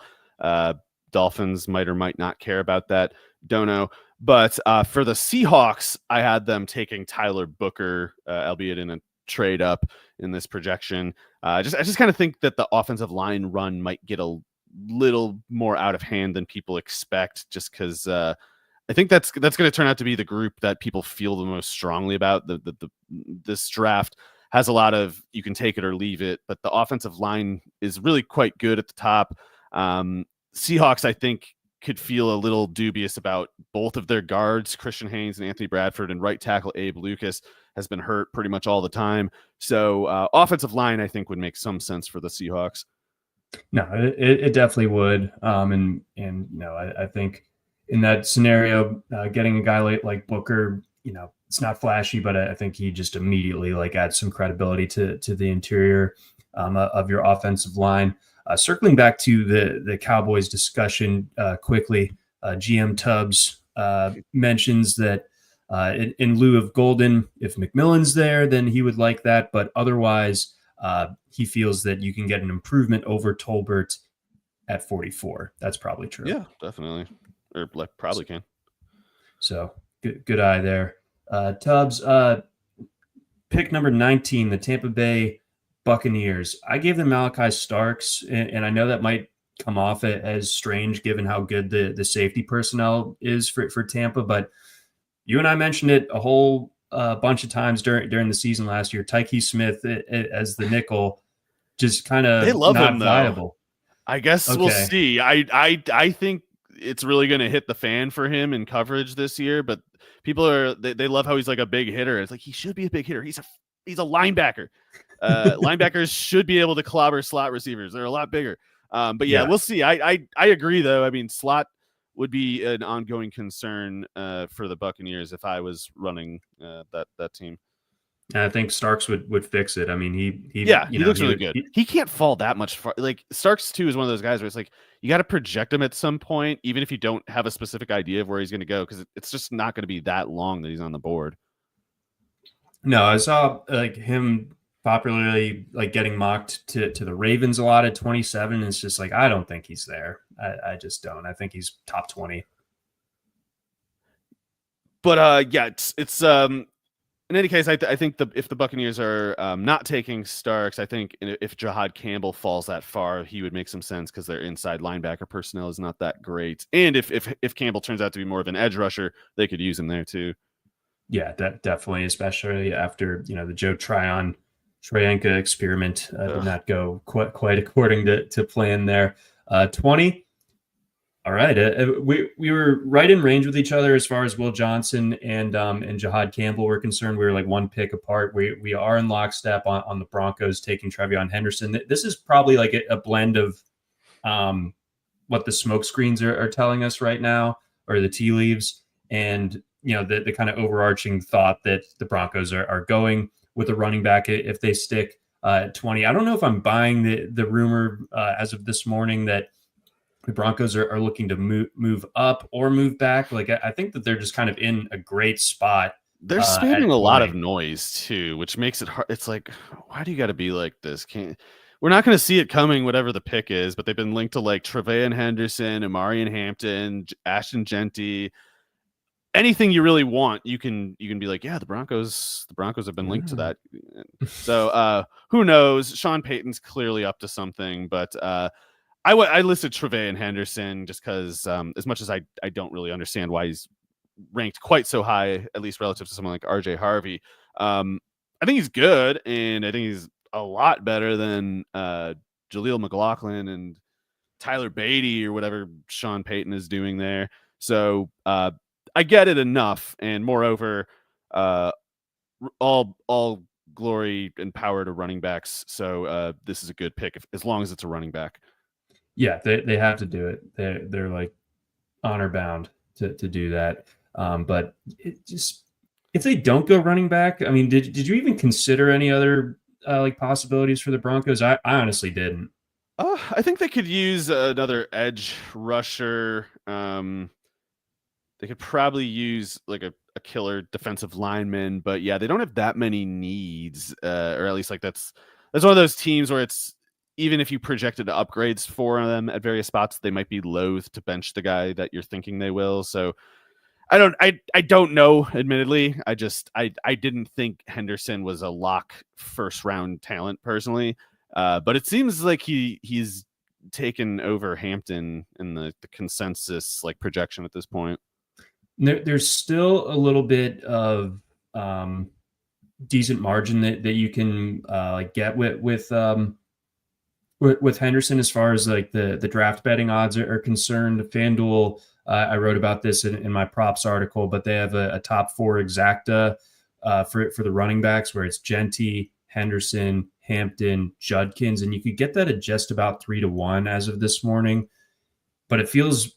Dolphins might or might not care about that. Don't know. But for the Seahawks, I had them taking Tyler Booker, albeit in a trade up in this projection. I just kind of think that the offensive line run might get a little more out of hand than people expect, just because I think that's going to turn out to be the group that people feel the most strongly about. This draft has a lot of you can take it or leave it, but the offensive line is really quite good at the top. Seahawks, I think, could feel a little dubious about both of their guards, Christian Haynes and Anthony Bradford, and right tackle Abe Lucas has been hurt pretty much all the time. So offensive line, I think, would make some sense for the Seahawks. No, it definitely would. I think in that scenario, getting a guy like Booker, it's not flashy, but I think he just immediately adds some credibility to the interior of your offensive line. Circling back to the Cowboys discussion quickly, GM Tubbs mentions that in lieu of Golden, if McMillan's there, then he would like that. But otherwise, he feels that you can get an improvement over Tolbert at 44. That's probably true. Yeah, definitely. Or probably can. So good eye there. Tubbs, pick number 19, the Tampa Bay Buccaneers. I gave them Malachi Starks, and I know that might come off as strange given how good the safety personnel is for Tampa, but you and I mentioned it a whole bunch of times during the season last year. Tyke Smith as the nickel, just kind of they love not him, viable. I guess we'll see. I think it's really going to hit the fan for him in coverage this year, but people they love how he's like a big hitter. It's like he should be a big hitter. He's a linebacker. Linebackers should be able to clobber slot receivers. They're a lot bigger. But yeah, we'll see. I agree though. I mean, slot would be an ongoing concern for the Buccaneers if I was running that team. And I think Starks would fix it. I mean, he looks really good. He can't fall that much far. Like Starks too is one of those guys where it's like you got to project him at some point, even if you don't have a specific idea of where he's going to go, because it's just not going to be that long that he's on the board. No, I saw like him popularly like getting mocked to the Ravens a lot at 27. It's just like I don't think he's there. I just don't. I think he's top 20. But yeah, it's in any case, I think if the Buccaneers are not taking Starks, I think if Jahad Campbell falls that far, he would make some sense because their inside linebacker personnel is not that great. And if Campbell turns out to be more of an edge rusher, they could use him there too. Yeah, definitely, especially after the Joe Tryon Troyanka experiment did not go quite according to plan there. 20. All right, we were right in range with each other as far as Will Johnson and Jahad Campbell were concerned. We were like one pick apart. We are in lockstep on the Broncos taking TreVeyon Henderson. This is probably like a blend of what the smoke screens are telling us right now, or the tea leaves, and the kind of overarching thought that the Broncos are going with a running back if they stick at 20. I don't know if I'm buying the rumor as of this morning that the Broncos are looking to move up or move back. Like I think that they're just kind of in a great spot. They're spamming a lot of noise too, which makes it hard. It's like, why do you got to be like this? We're not going to see it coming, whatever the pick is. But they've been linked to like TreVeyon Henderson, Amari Hampton, Ashton Jeanty. Anything you really want, you can be like, yeah, the Broncos have been linked to that. So who knows? Sean Payton's clearly up to something, but I listed TreVeyon Henderson just because as much as I don't really understand why he's ranked quite so high, at least relative to someone like RJ Harvey. I think he's good, and I think he's a lot better than Jaleel McLaughlin and Tyler Beatty or whatever Sean Payton is doing there. So I get it enough, and moreover, all glory and power to running backs. So this is a good pick as long as it's a running back. Yeah, they have to do it. They're like honor bound to do that. But it just, if they don't go running back, I mean, did you even consider any other like possibilities for the Broncos? I honestly didn't. I think they could use another edge rusher. They could probably use like a killer defensive lineman, but yeah, they don't have that many needs, or at least like that's one of those teams where it's, even if you projected upgrades for them at various spots, they might be loath to bench the guy that you're thinking they will. So I don't know, admittedly. I didn't think Henderson was a lock first round talent personally. But it seems like he's taken over Hampton in the consensus like projection at this point. There's still a little bit of decent margin that you can like get with Henderson as far as like the draft betting odds are concerned. FanDuel, I wrote about this in my props article, but they have a top 4 exacta for the running backs, where it's Jeanty, Henderson, Hampton, Judkins, and you could get that at just about 3-1 as of this morning. But it feels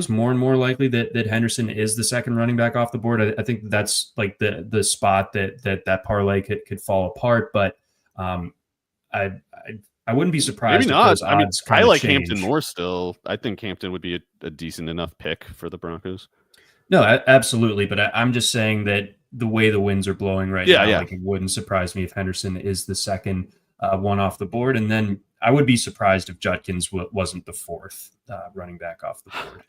more and more likely that Henderson is the second running back off the board. I think that's like the spot that parlay could fall apart. But I wouldn't be surprised. Maybe not. I mean, I like change. Hampton more still. I think Hampton would be a decent enough pick for the Broncos. No, absolutely. But I'm just saying that the way the winds are blowing right now, like it wouldn't surprise me if Henderson is the second one off the board. And then I would be surprised if Judkins wasn't the fourth running back off the board.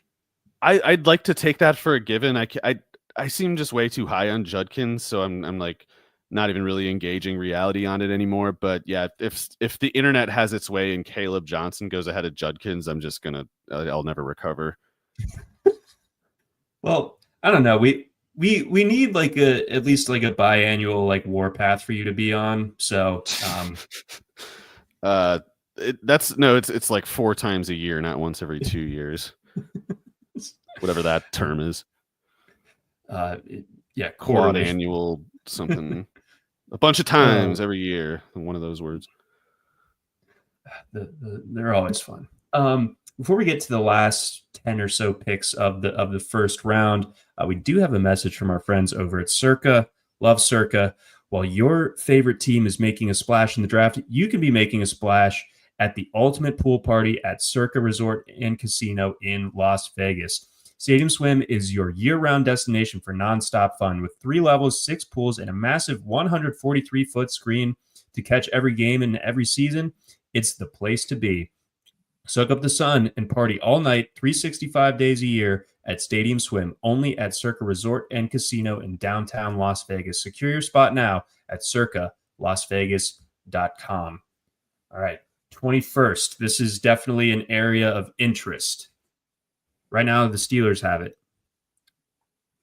I'd like to take that for a given. I seem just way too high on Judkins, so I'm like not even really engaging reality on it anymore. But yeah, if the internet has its way and Caleb Johnson goes ahead of Judkins, I'm just I'll never recover. Well, I don't know. We need like at least like a biannual like warpath for you to be on. So it's like 4 times a year, not once every 2 years. Whatever that term is. Quad annual something. A bunch of times every year. One of those words. They're always fun. Before we get to the last 10 or so picks of the first round, we do have a message from our friends over at Circa. Love Circa. While your favorite team is making a splash in the draft, you can be making a splash at the ultimate pool party at Circa Resort and Casino in Las Vegas. Stadium Swim is your year-round destination for nonstop fun with 3 levels, 6 pools, and a massive 143-foot screen to catch every game and every season. It's the place to be. Soak up the sun and party all night, 365 days a year at Stadium Swim, only at Circa Resort and Casino in downtown Las Vegas. Secure your spot now at circalasvegas.com. All right, 21st. This is definitely an area of interest. Right now, the Steelers have it.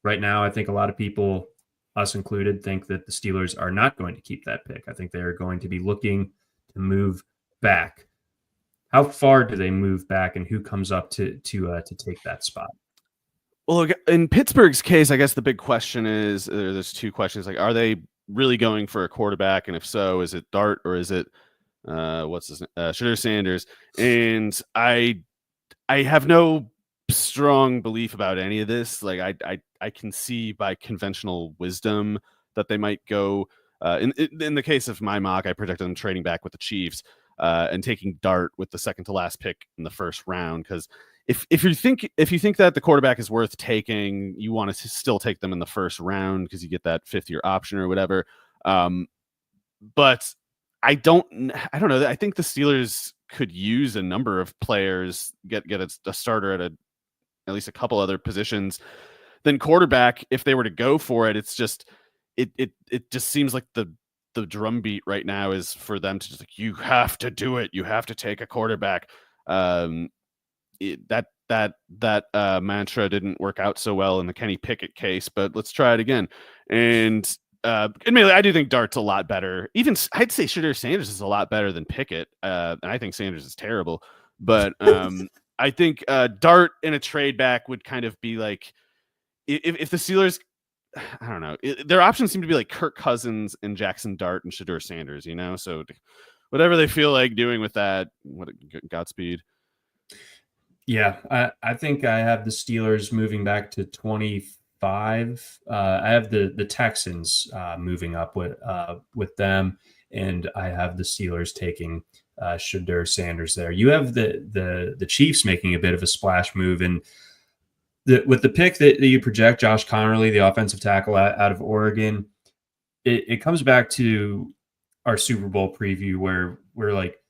Right now, I think a lot of people, us included, think that the Steelers are not going to keep that pick. I think they are going to be looking to move back. How far do they move back, and who comes up to take that spot? Well, look, in Pittsburgh's case, I guess the big question is there's 2 questions. Like, are they really going for a quarterback? And if so, is it Dart or is it Shedeur Sanders? And I have no strong belief about any of this. Like, I can see by conventional wisdom that they might go. In the case of my mock, I projected them trading back with the Chiefs and taking Dart with the second to last pick in the first round. Because if you think that the quarterback is worth taking, you want to still take them in the first round because you get that 5th-year option or whatever. But I don't know. I think the Steelers could use a number of players, get a starter at least a couple other positions than quarterback if they were to go for it. It's just it just seems like the drumbeat right now is for them to just like, you have to do it. You have to take a quarterback. That mantra didn't work out so well in the Kenny Pickett case, but let's try it again. And admittedly, I do think Dart's a lot better. Even I'd say Shedeur Sanders is a lot better than Pickett. And I think Sanders is terrible. But I think Dart in a trade back would kind of be like, if the Steelers, I don't know, their options seem to be like Kirk Cousins and Jackson Dart and Shedeur Sanders, so whatever they feel like doing with that, Godspeed. Yeah, I think I have the Steelers moving back to 25. I have the Texans moving up with them, and I have the Steelers taking Shedeur Sanders there. You have the Chiefs making a bit of a splash move, and with the pick that you project, Josh Connerly, the offensive tackle out of Oregon, it comes back to our Super Bowl preview where we're like,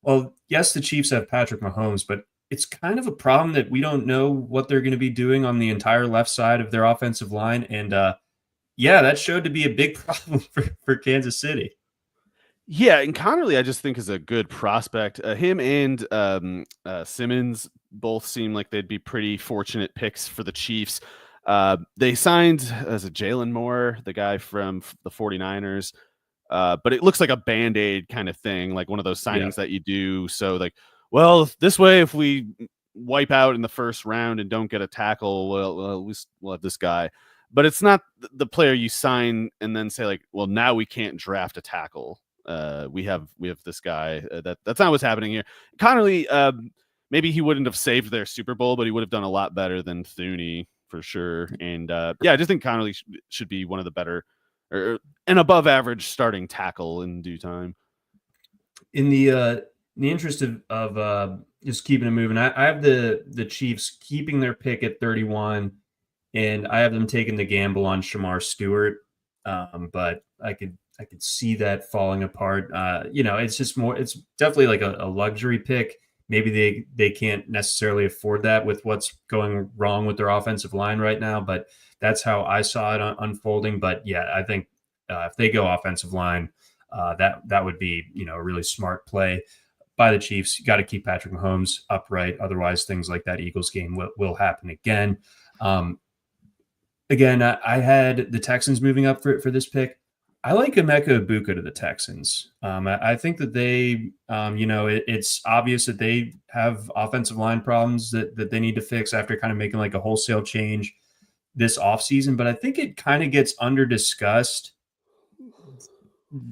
well, yes, the Chiefs have Patrick Mahomes, but it's kind of a problem that we don't know what they're going to be doing on the entire left side of their offensive line. And that showed to be a big problem for Kansas City. Yeah, and Connerly, I just think is a good prospect. Him and Simmons both seem like they'd be pretty fortunate picks for the Chiefs. They signed as a Jalen Moore, the guy from the 49ers, but it looks like a Band-Aid kind of thing, like one of those signings that you do. So like, well, this way, if we wipe out in the first round and don't get a tackle, well, at least we'll have this guy. But it's not the player you sign and then say like, well, now we can't draft a tackle. We have this guy. That's not what's happening here. Connerly, maybe he wouldn't have saved their Super Bowl, but he would have done a lot better than Thuney for sure. And I just think Connerly should be one of the better or an above average starting tackle in due time. In the interest of just keeping it moving, I have the Chiefs keeping their pick at 31, and I have them taking the gamble on Shemar Stewart. But I could see that falling apart. It's just more. It's definitely like a luxury pick. Maybe they can't necessarily afford that with what's going wrong with their offensive line right now. But that's how I saw it unfolding. But yeah, I think if they go offensive line, that would be a really smart play by the Chiefs. You got to keep Patrick Mahomes upright. Otherwise, things like that Eagles game will happen again. Again, I had the Texans moving up for this pick. I like Egbuka to the Texans. I think that they, it's obvious that they have offensive line problems that they need to fix after kind of making like a wholesale change this offseason. But I think it kind of gets under discussed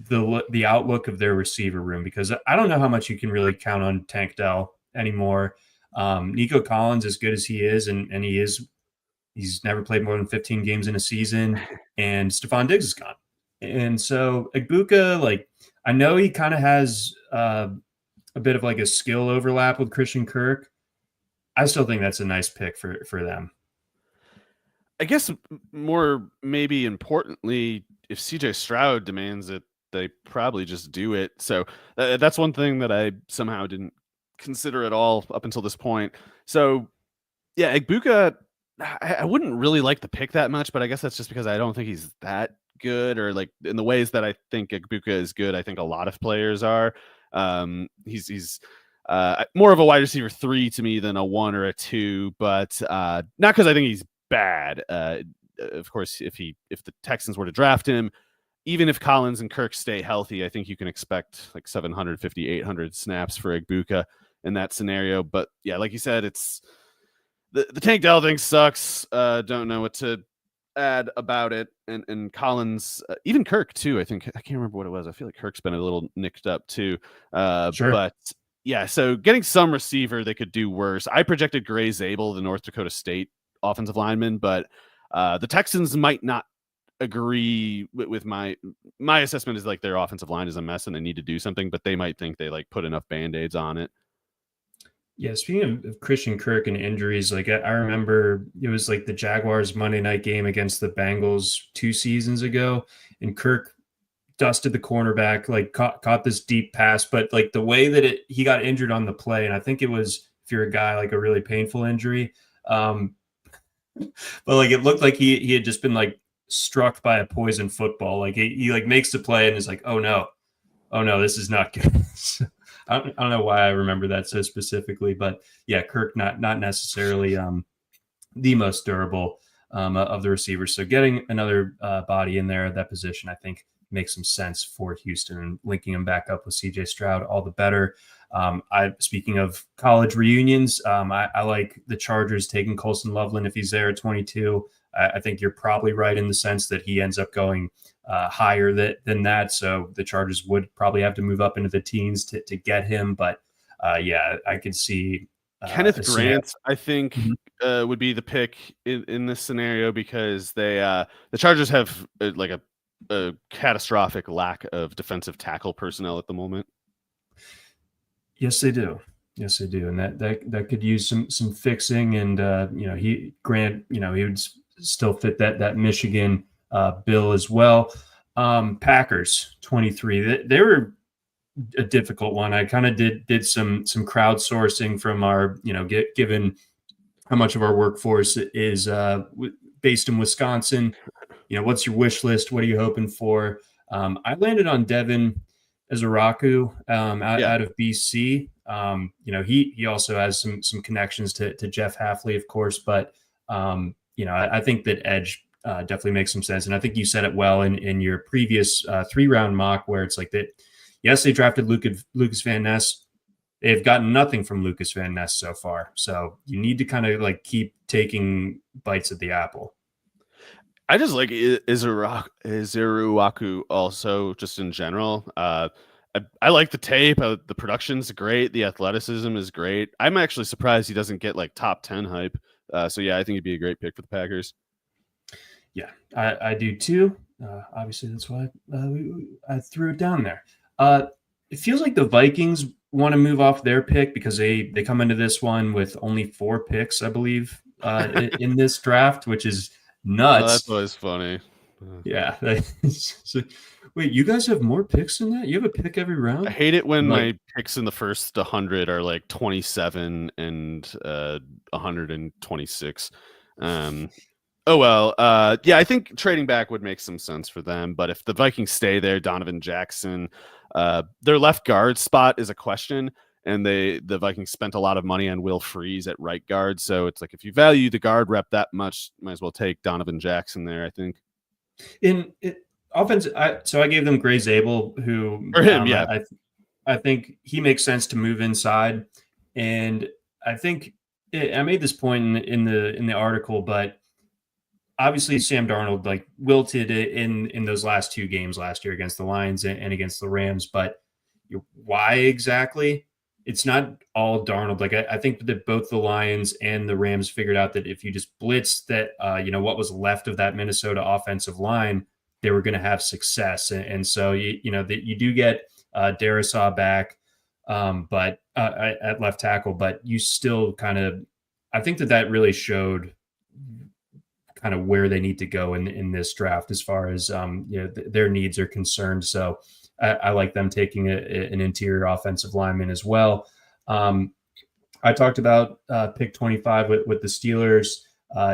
the outlook of their receiver room, because I don't know how much you can really count on Tank Dell anymore. Nico Collins, as good as he is, and he's never played more than 15 games in a season, and Stephon Diggs is gone. And so Egbuka, like, I know he kind of has a bit of like a skill overlap with Christian Kirk. I still think that's a nice pick for them. I guess more maybe importantly, if CJ Stroud demands it, they probably just do it. So that's one thing that I somehow didn't consider at all up until this point. So yeah, Egbuka, I wouldn't really like the pick that much, but I guess that's just because I don't think he's that good, or like in the ways that I think Egbuka is good. I think a lot of players are. He's more of a wide receiver 3 to me than a 1 or a 2, but not because I think he's bad. Of course, if the Texans were to draft him, even if Collins and Kirk stay healthy, I think you can expect like 750, 800 snaps for Egbuka in that scenario. But yeah, like you said, it's the Tank Dell thing sucks. Don't know what to add about it. And Collins, even Kirk too. I can't remember what it was. I feel like Kirk's been a little nicked up too. Sure. But yeah, so getting some receiver they could do worse. I projected Gray Zabel, the North Dakota State offensive lineman, but the Texans might not agree with my assessment. Is like their offensive line is a mess and they need to do something, but they might think they like put enough band-aids on it. Yeah, speaking of Christian Kirk and injuries, like I remember it was like the Jaguars Monday night game against the Bengals 2 seasons ago, and Kirk dusted the cornerback, like caught this deep pass, but like the way that he got injured on the play, and I think it was, if you're a guy, like a really painful injury. But like it looked like he had just been like struck by a poison football. Like he like makes the play and is like, oh no, this is not good. I don't know why I remember that so specifically, but yeah, Kirk not necessarily the most durable of the receivers. So getting another body in there at that position, I think makes some sense for Houston, and linking him back up with CJ Stroud, all the better. Speaking of college reunions, I like the Chargers taking Colston Loveland if he's there at 22. I think you're probably right in the sense that he ends up going higher than that. So the Chargers would probably have to move up into the teens to get him. But yeah, I could see Kenneth Grant, I think, would be the pick in this scenario, because the Chargers have like a catastrophic lack of defensive tackle personnel at the moment. Yes, they do. And that could use some fixing. And he would still fit that Michigan bill as well. Packers 23. They were a difficult one. I kind of did some crowdsourcing from our, given how much of our workforce is based in Wisconsin. What's your wish list? What are you hoping for? I landed on Devin Ezeraku out of BC. He also has some connections to Jeff Hafley, of course, but I think that edge definitely makes some sense. And I think you said it well in your previous 3-round mock, where it's like that. Yes, they drafted Lucas Van Ness. They've gotten nothing from Lucas Van Ness so far. So you need to kind of like keep taking bites at the apple. I just like Izuruaku also, just in general. I like the tape. The production's great. The athleticism is great. I'm actually surprised he doesn't get like top 10 hype. So yeah, I think he'd be a great pick for the Packers. Yeah, I do too. Obviously, that's why I threw it down there. It feels like the Vikings want to move off their pick because they come into this one with only 4 picks, I believe, in this draft, which is nuts. Oh, that's always funny. Yeah. So, wait, you guys have more picks than that? You have a pick every round? I hate it when my picks in the first 100 are like 27 and 126. Oh, well. Yeah, I think trading back would make some sense for them. But if the Vikings stay there, Donovan Jackson, their left guard spot is a question. And the Vikings spent a lot of money on Will Freeze at right guard. So it's like, if you value the guard rep that much, might as well take Donovan Jackson there, I think. In offense, so I gave them Gray Zabel, who or him, yeah. I think he makes sense to move inside. And I think I made this point in the article, but obviously Sam Darnold like wilted in those last 2 games last year against the Lions and against the Rams. But why exactly? It's not all Darnold. Like I think that both the Lions and the Rams figured out that if you just blitz that, what was left of that Minnesota offensive line, they were going to have success. And so, you do get Darisaw back, but at left tackle, but you still I think that really showed kind of where they need to go in this draft as far as their needs are concerned. So I like them taking an interior offensive lineman as well. I talked about pick 25 with the Steelers.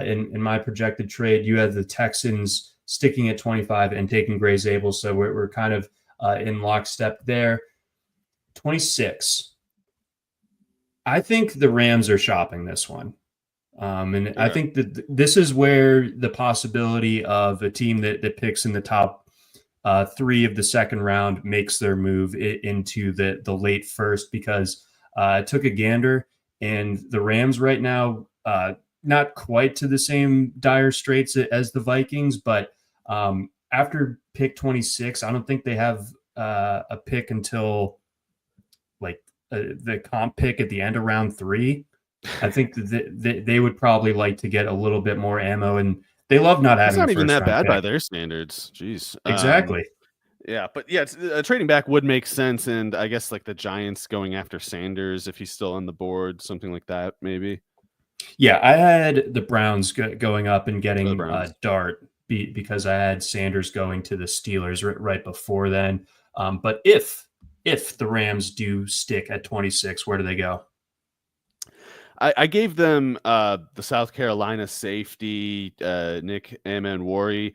In my projected trade, you had the Texans sticking at 25 and taking Gray Zabel. So we're kind of in lockstep there. 26. I think the Rams are shopping this one. And I think that this is where the possibility of a team that picks in the top 3 of the second round makes their move into the late first, because I took a gander, and the Rams right now, not quite to the same dire straits as the Vikings, but after pick 26, I don't think they have a pick until like the comp pick at the end of round 3. I think that they would probably like to get a little bit more ammo, and they love not having. It's not even that bad pick by their standards. Jeez, exactly. Yeah, but yeah, trading back would make sense, and I guess like the Giants going after Sanders if he's still on the board, something like that, maybe. Yeah, I had the Browns going up and getting Dart because I had Sanders going to the Steelers right before then. But if the Rams do stick at 26, where do they go? I gave them the South Carolina safety, Nick Amenwari.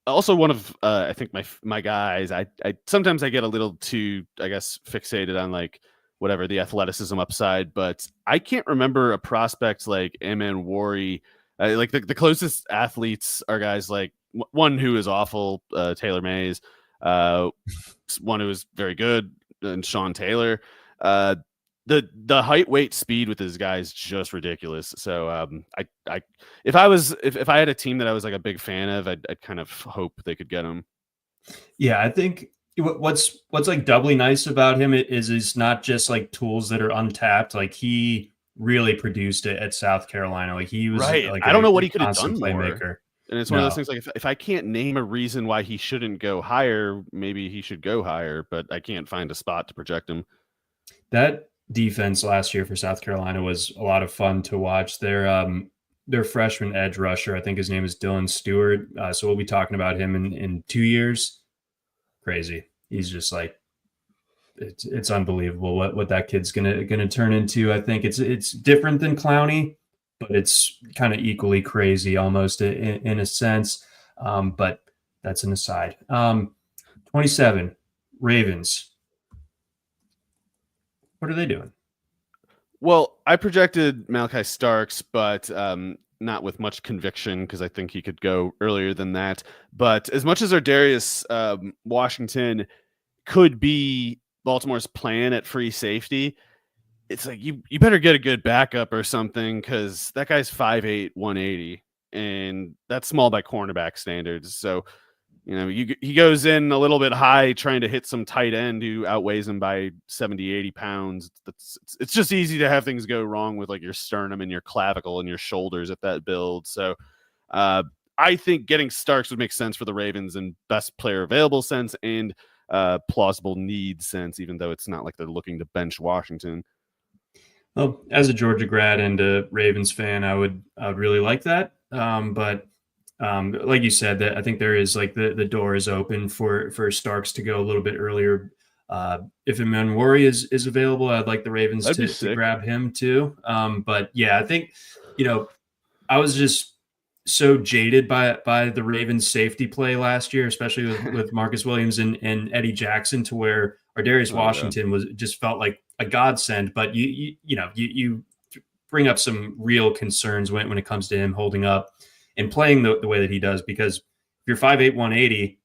Also one of I think my guys. I sometimes I get a little too, I guess, fixated on like whatever the athleticism upside, but I can't remember a prospect like Amenwari. Like the closest athletes are guys like one who is awful, Taylor Mays, one who is very good, and Sean Taylor. The height, weight, speed with this guy is just ridiculous. So if I had a team that I was like a big fan of, I'd kind of hope they could get him. Yeah, I think what's like doubly nice about him is he's not just like tools that are untapped. Like he really produced it at South Carolina. Like he was right. Like I don't know what he could have done playmaker. More. And it's one of those things like if I can't name a reason why he shouldn't go higher, maybe he should go higher, but I can't find a spot to project him. That defense last year for South Carolina was a lot of fun to watch. Their freshman edge rusher, I think his name is Dylan Stewart. So we'll be talking about him in 2 years. Crazy. He's just like, it's unbelievable what that kid's gonna turn into. I think it's different than Clowney, but it's kind of equally crazy almost in a sense. But that's an aside. 27 Ravens. What are they doing? Well, I projected Malachi Starks, but not with much conviction because I think he could go earlier than that. But as much as Ardarius Washington could be Baltimore's plan at free safety, it's like you better get a good backup or something because that guy's 5'8", 180, and that's small by cornerback standards. So, he goes in a little bit high trying to hit some tight end who outweighs him by 70, 80 pounds. It's just easy to have things go wrong with like your sternum and your clavicle and your shoulders at that build. So I think getting Starks would make sense for the Ravens in best player available sense and plausible need sense, even though it's not like they're looking to bench Washington. Well, as a Georgia grad and a Ravens fan, I would really like that. But like you said, that I think there is like the door is open for Starks to go a little bit earlier. If Amenwari is available, I'd like the Ravens to grab him too. But yeah, I think, I was just so jaded by the Ravens safety play last year, especially with Marcus Williams and Eddie Jackson, to where Ardarius Washington just felt like a godsend. But you bring up some real concerns when it comes to him holding up and playing the way that he does, because if you're 5'8", 180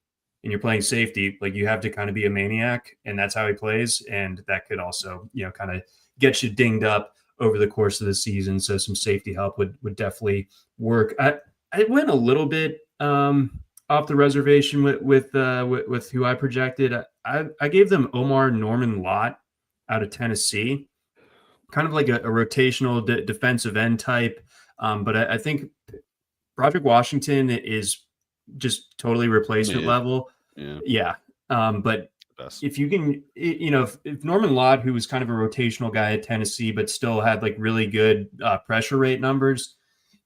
and you're playing safety, like you have to kind of be a maniac, and that's how he plays. And that could also, kind of get you dinged up over the course of the season. So some safety help would definitely work. I went a little bit off the reservation with who I projected. I gave them Omar Norman Lott out of Tennessee, kind of like a rotational defensive end type. But I think Roderick Washington is just totally replacement level. Yeah. But if you can, if Norman Lott, who was kind of a rotational guy at Tennessee, but still had like really good pressure rate numbers,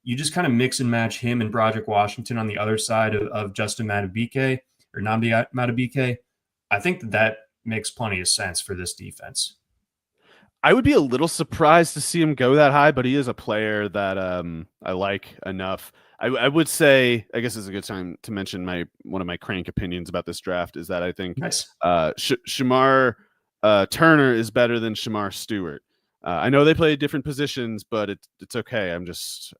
you just kind of mix and match him and Broderick Washington on the other side of Justin Madubuike or Nnamdi Madubuike. I think that makes plenty of sense for this defense. I would be a little surprised to see him go that high, but he is a player that I like enough. I would say, I guess it's a good time to mention one of my crank opinions about this draft is that I think Shemar Turner is better than Shemar Stewart. I know they play different positions, but it's okay. I'm just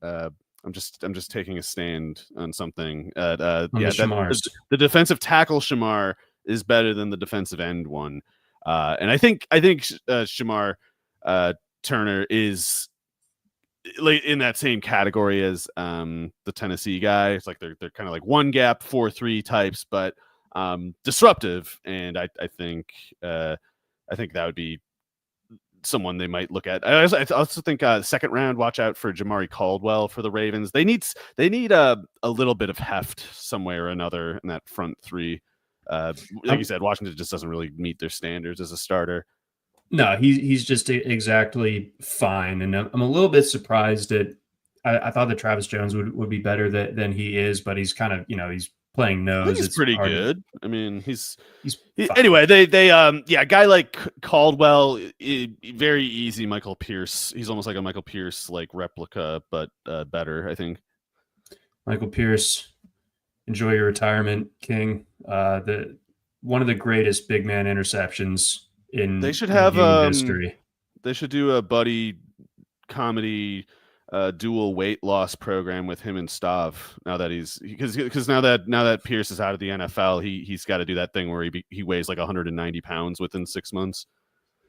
taking a stand on something. The defensive tackle Shemar is better than the defensive end one, and I think Shemar Turner is like in that same category as the Tennessee guy. It's like they're kind of like one gap 4-3 types, but disruptive. And I think that would be someone they might look at. I also think second round, watch out for Jamari Caldwell for the Ravens. They need a little bit of heft some way or another in that front three. Like you said, Washington just doesn't really meet their standards as a starter. No, he's just exactly fine, and I'm a little bit surprised that I thought that Travis Jones would be better than he is, but he's kind of he's playing nose. He's pretty good. I mean, he's anyway. They a guy like Caldwell, very easy. Michael Pierce, he's almost like a Michael Pierce like replica, but better, I think. Michael Pierce, enjoy your retirement, King. One of the greatest big man interceptions. They should have history. They should do a buddy comedy dual weight loss program with him and Stav. Now that because now that Pierce is out of the NFL, he's got to do that thing where he weighs like 190 pounds within 6 months.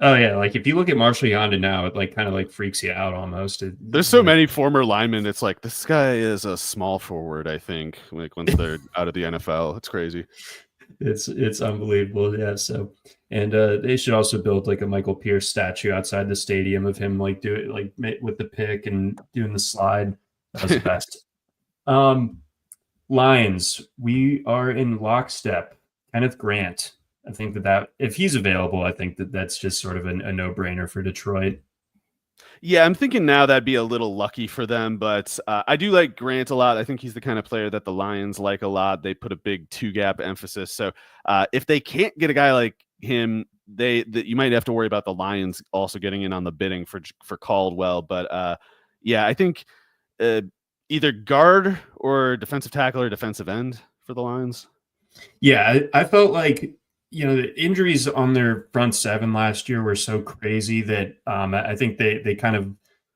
Oh yeah, like if you look at Marshall Yonda now, it like kind of like freaks you out almost. There's so many former linemen. It's like this guy is a small forward. I think like once they're out of the NFL, it's crazy. It's unbelievable. Yeah. So, and they should also build like a Michael Pierce statue outside the stadium of him like do it like with the pick and doing the slide. That was the best. Lions, we are in lockstep. Kenneth Grant. I think that if he's available, I think that's just sort of a no-brainer for Detroit. Yeah, I'm thinking now that'd be a little lucky for them, but I do like Grant a lot. I think he's the kind of player that the Lions like a lot. They put a big two-gap emphasis. So if they can't get a guy like him, you might have to worry about the Lions also getting in on the bidding for Caldwell. But I think either guard or defensive tackle or defensive end for the Lions. Yeah, I felt like the injuries on their front seven last year were so crazy that I think they kind of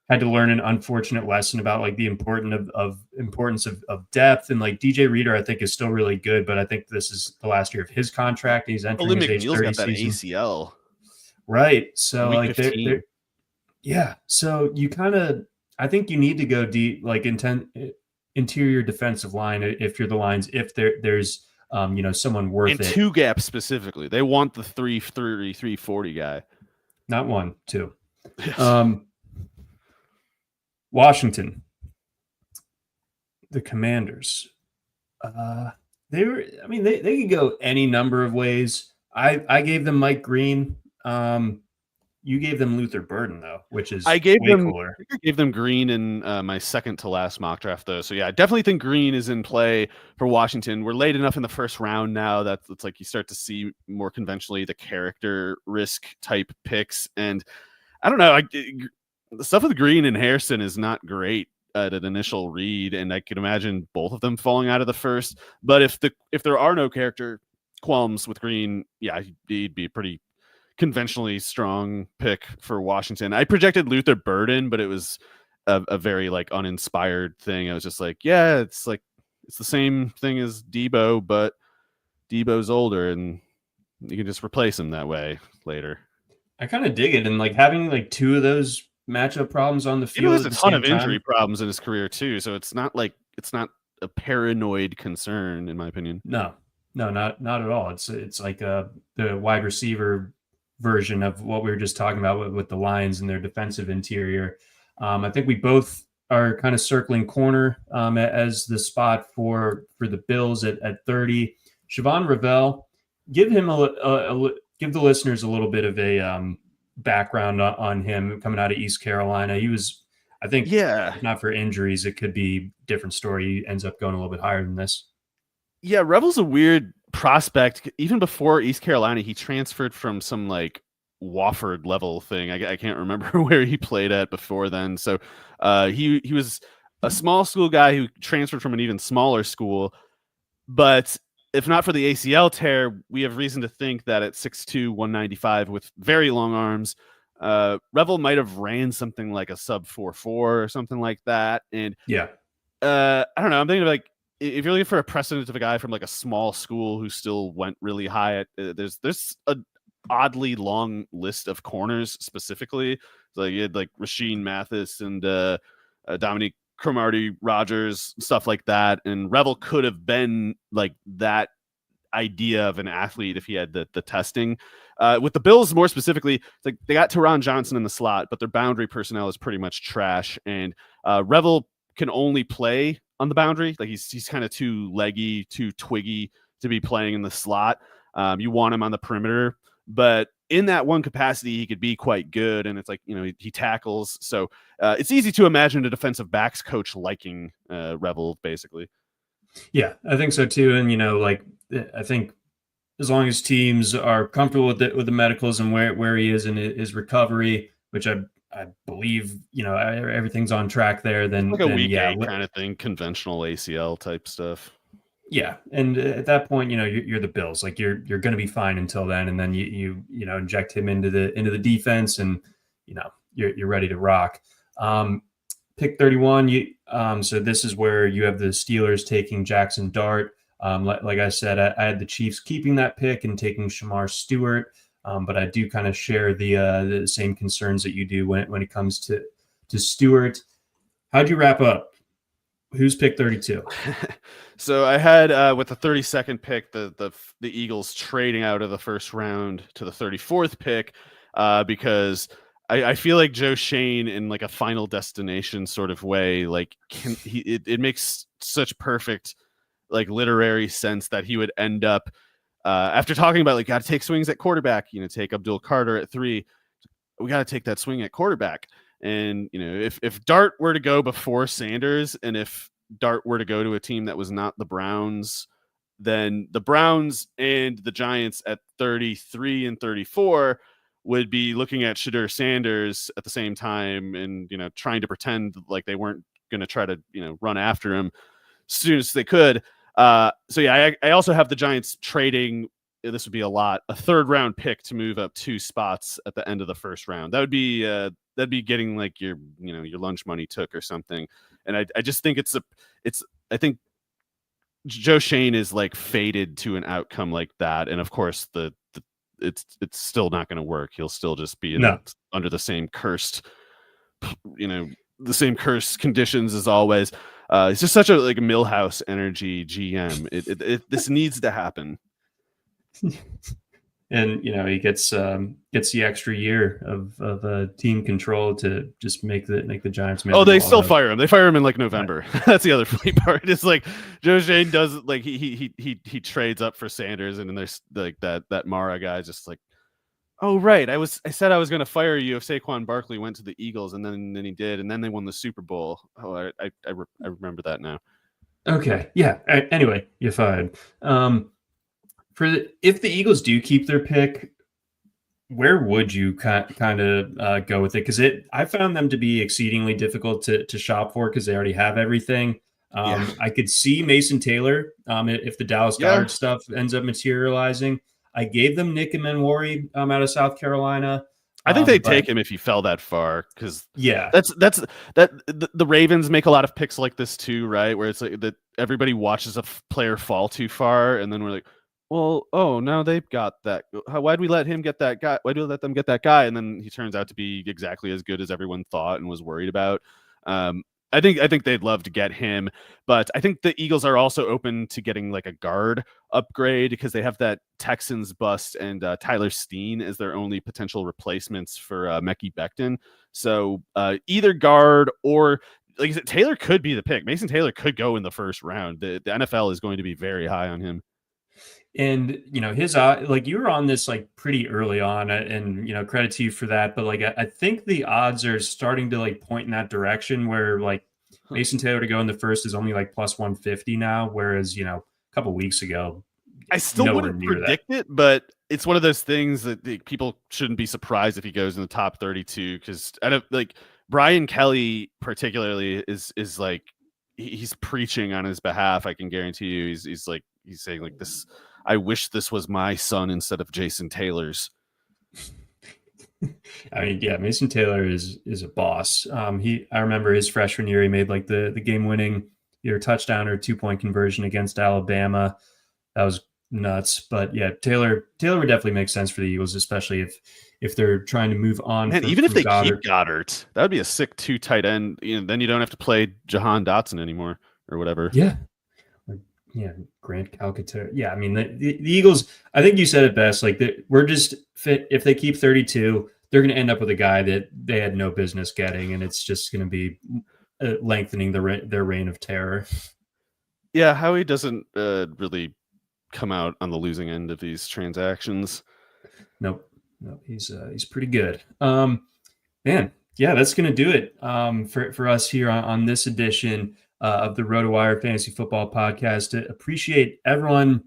had to learn an unfortunate lesson about like the importance of depth. And like DJ Reader, I think is still really good, but I think this is the last year of his contract. And he's entering his age 30 got that season. ACL. Right. So Week 15. So you kind of, I think you need to go deep, like interior defensive line if you're the Lions, if there's someone worth it. And two gaps specifically. They want the 340 guy. Not 1, 2. Yes. Washington. The Commanders. They could go any number of ways. I gave them Mike Green. You gave them Luther Burden though, which is cooler. I gave them Green in my second to last mock draft though. So yeah, I definitely think Green is in play for Washington. We're late enough in the first round now that it's like you start to see more conventionally the character risk type picks. And I don't know, the stuff with Green and Harrison is not great at an initial read, and I could imagine both of them falling out of the first. But if there are no character qualms with Green, yeah, he'd be pretty conventionally strong pick for Washington. I projected Luther Burden, but it was a very like uninspired thing. I was just like, yeah, it's the same thing as Debo, but Debo's older and you can just replace him that way later. I kind of dig it. And like having like two of those matchup problems on the field. He has a ton of injury problems in his career too. So it's not a paranoid concern in my opinion. No, not at all. It's like the wide receiver version of what we were just talking about with the Lions and their defensive interior. I think we both are kind of circling corner as the spot for the Bills at 30. Shavon Revel, give him give the listeners a little bit of a background on him coming out of East Carolina. He was, I think, if not for injuries, it could be a different story. He ends up going a little bit higher than this. Yeah, Revel's a weird prospect. Even before East Carolina, he transferred from some like Wofford level thing. I can't remember where he played at before then. So he was a small school guy who transferred from an even smaller school. But if not for the ACL tear, we have reason to think that at 6'2", 195 with very long arms, Revel might have ran something like a sub 4.4 or something like that. And I don't know. I'm thinking of like, if you're looking for a precedent of a guy from like a small school who still went really high at, there's a oddly long list of corners specifically. So you had like Rasheed Mathis and Dominique Cromartie Rogers, stuff like that. And Revel could have been like that idea of an athlete if he had the testing. With the Bills more specifically, it's like they got Teron Johnson in the slot, but their boundary personnel is pretty much trash. And Revel can only play on the boundary. Like he's kind of too leggy, too twiggy to be playing in the slot. You want him on the perimeter, but in that one capacity, he could be quite good. And it's like, he tackles. So it's easy to imagine a defensive backs coach liking Revel, basically. Yeah, I think so too. And, I think as long as teams are comfortable with the medicals and where he is in his recovery, which I believe, everything's on track there, then like a week eight kind of thing, conventional ACL type stuff. Yeah, and at that point, you're the Bills. Like you're going to be fine until then, and then you inject him into the defense, and you're ready to rock. Pick 31. So this is where you have the Steelers taking Jackson Dart. Like I said, I had the Chiefs keeping that pick and taking Shemar Stewart, but I do kind of share the same concerns that you do when it comes to Stewart. How'd you wrap up? Who's pick 32? So I had with the 32nd pick, the Eagles trading out of the first round to the 34th pick because I feel like Joe Shane in like a Final Destination sort of way, like it makes such perfect like literary sense that he would end up after talking about like got to take swings at quarterback, take Abdul Carter at 3. We got to take that swing at quarterback. And, if Dart were to go before Sanders and if Dart were to go to a team that was not the Browns, then the Browns and the Giants at 33 and 34 would be looking at Shedeur Sanders at the same time and, trying to pretend like they weren't going to try to, run after him as soon as they could. I also have the Giants trading. This would be a lot. A 3rd round pick to move up 2 spots at the end of the first round. That would be that'd be getting like your lunch money took or something. And I just think I think Joe Shane is like fated to an outcome like that. And of course it's still not going to work. He'll still just be under the same cursed, the same cursed conditions as always. It's just such a like Millhouse energy GM. This needs to happen. And he gets the extra year of team control to just make the Giants. Oh, they still fire him. They fire him in like November. Right. That's the other funny part. It's like Joe Shane does like he trades up for Sanders, and then there's like that Mara guy just like, oh right, I said I was going to fire you if Saquon Barkley went to the Eagles, and then he did, and then they won the Super Bowl. Oh, I remember that now. Okay, yeah. Anyway, you're fired. If the Eagles do keep their pick, where would you kind of go with it? Because I found them to be exceedingly difficult to shop for because they already have everything. I could see Mason Taylor if the Dallas Goedert stuff ends up materializing. I gave them Nick Emmanwori out of South Carolina. I think they'd take him if he fell that far because that's the Ravens make a lot of picks like this too, right? Where it's like that everybody watches a player fall too far, and then we're like, well, now they've got that. Why'd we let him get that guy? Why'd we let them get that guy? And then he turns out to be exactly as good as everyone thought and was worried about. I think they'd love to get him, but I think the Eagles are also open to getting like a guard upgrade because they have that Texans bust and Tyler Steen as their only potential replacements for Mekhi Becton. So either guard or like I said, Taylor could be the pick. Mason Taylor could go in the first round. The NFL is going to be very high on him. And, his, like, you were on this like pretty early on, and, credit to you for that. But like, I think the odds are starting to like point in that direction where like Mason Taylor to go in the first is only like plus 150 now. Whereas, a couple weeks ago, I still wouldn't predict it, but it's one of those things that people shouldn't be surprised if he goes in the top 32. Cause I don't like Brian Kelly particularly is like, he's preaching on his behalf. I can guarantee you. He's saying like this, I wish this was my son instead of Jason Taylor's. I mean, yeah, Mason Taylor is a boss. I remember his freshman year, he made like the game winning either touchdown or 2-point conversion against Alabama. That was nuts. But yeah, Taylor would definitely make sense for the Eagles, especially if they're trying to move on. Man, even if they keep Goddard, that would be a sick 2 tight end. Then you don't have to play Jahan Dotson anymore or whatever. Yeah. Yeah, Grant Calcaterra. Yeah, I mean the Eagles. I think you said it best. Like we're just fit. If they keep 32, they're going to end up with a guy that they had no business getting, and it's just going to be lengthening their reign of terror. Yeah, Howie doesn't really come out on the losing end of these transactions. Nope, he's pretty good. Man, yeah, that's going to do it for us here on this edition of the RotoWire Fantasy Football Podcast. Appreciate everyone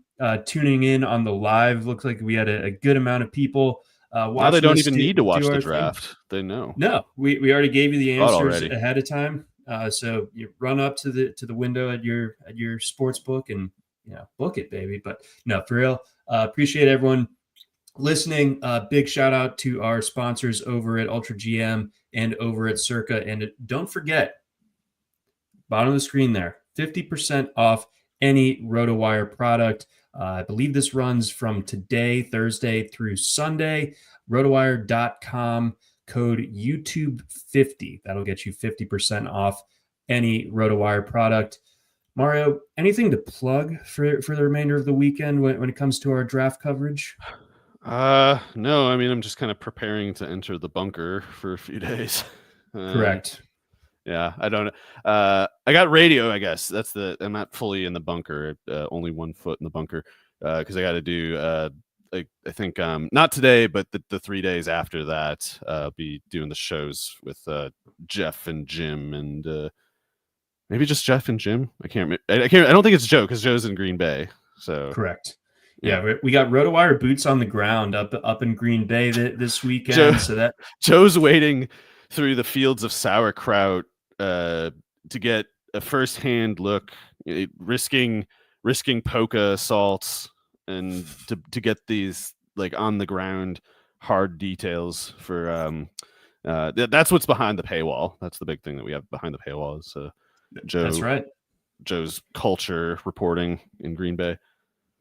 tuning in on the live. Looks like we had a good amount of people watching. Now they don't even need to watch the draft. They know. No, we already gave you the answers ahead of time. So you run up to the window at your sports book and book it, baby. But no, for real, appreciate everyone listening. Big shout out to our sponsors over at Ultra GM and over at Circa. And don't forget, bottom of the screen there, 50% off any RotoWire product. I believe this runs from today, Thursday, through Sunday. RotoWire.com, code YouTube50. That'll get you 50% off any RotoWire product. Mario, anything to plug for the remainder of the weekend when it comes to our draft coverage? No, I mean, I'm just kind of preparing to enter the bunker for a few days. Correct. Yeah, I don't know. I got radio, I guess. I'm not fully in the bunker, only 1 foot in the bunker, because I got to do, I think, not today, but the 3 days after that, I'll be doing the shows with Jeff and Jim, and maybe just Jeff and Jim. I don't think it's Joe, because Joe's in Green Bay. So correct. Yeah, we got RotoWire boots on the ground up in Green Bay this weekend. Joe's waiting through the fields of sauerkraut to get a first-hand look, risking polka assaults and to get these like on the ground hard details for that's what's behind the paywall. That's the big thing that we have behind the paywall is Joe. That's right. Joe's culture reporting in Green Bay.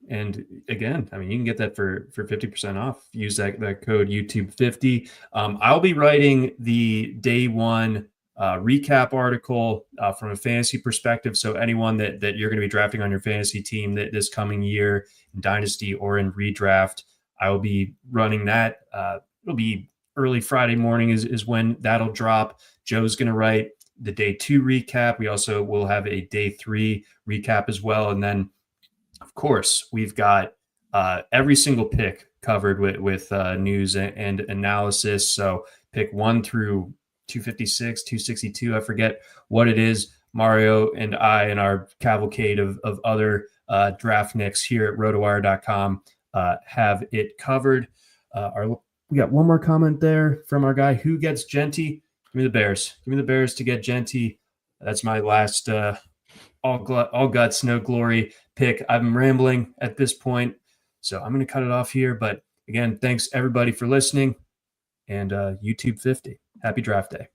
And again, I mean, you can get that for 50% off. Use that code YouTube50. I'll be writing the day one recap article from a fantasy perspective. So anyone that you're going to be drafting on your fantasy team this coming year in Dynasty or in redraft, I will be running that. It'll be early Friday morning is when that'll drop. Joe's going to write the day 2 recap. We also will have a day 3 recap as well. And then, of course, we've got every single pick covered with news and analysis. So pick 1 through 256, 262, I forget what it is. Mario and I and our cavalcade of other draft nicks here at rotowire.com have it covered. We got one more comment there from our guy. Who gets Jeanty? Give me the Bears. Give me the Bears to get Jeanty. That's my last all guts, no glory pick. I'm rambling at this point, so I'm going to cut it off here. But again, thanks everybody for listening, and YouTube 50. Happy draft day.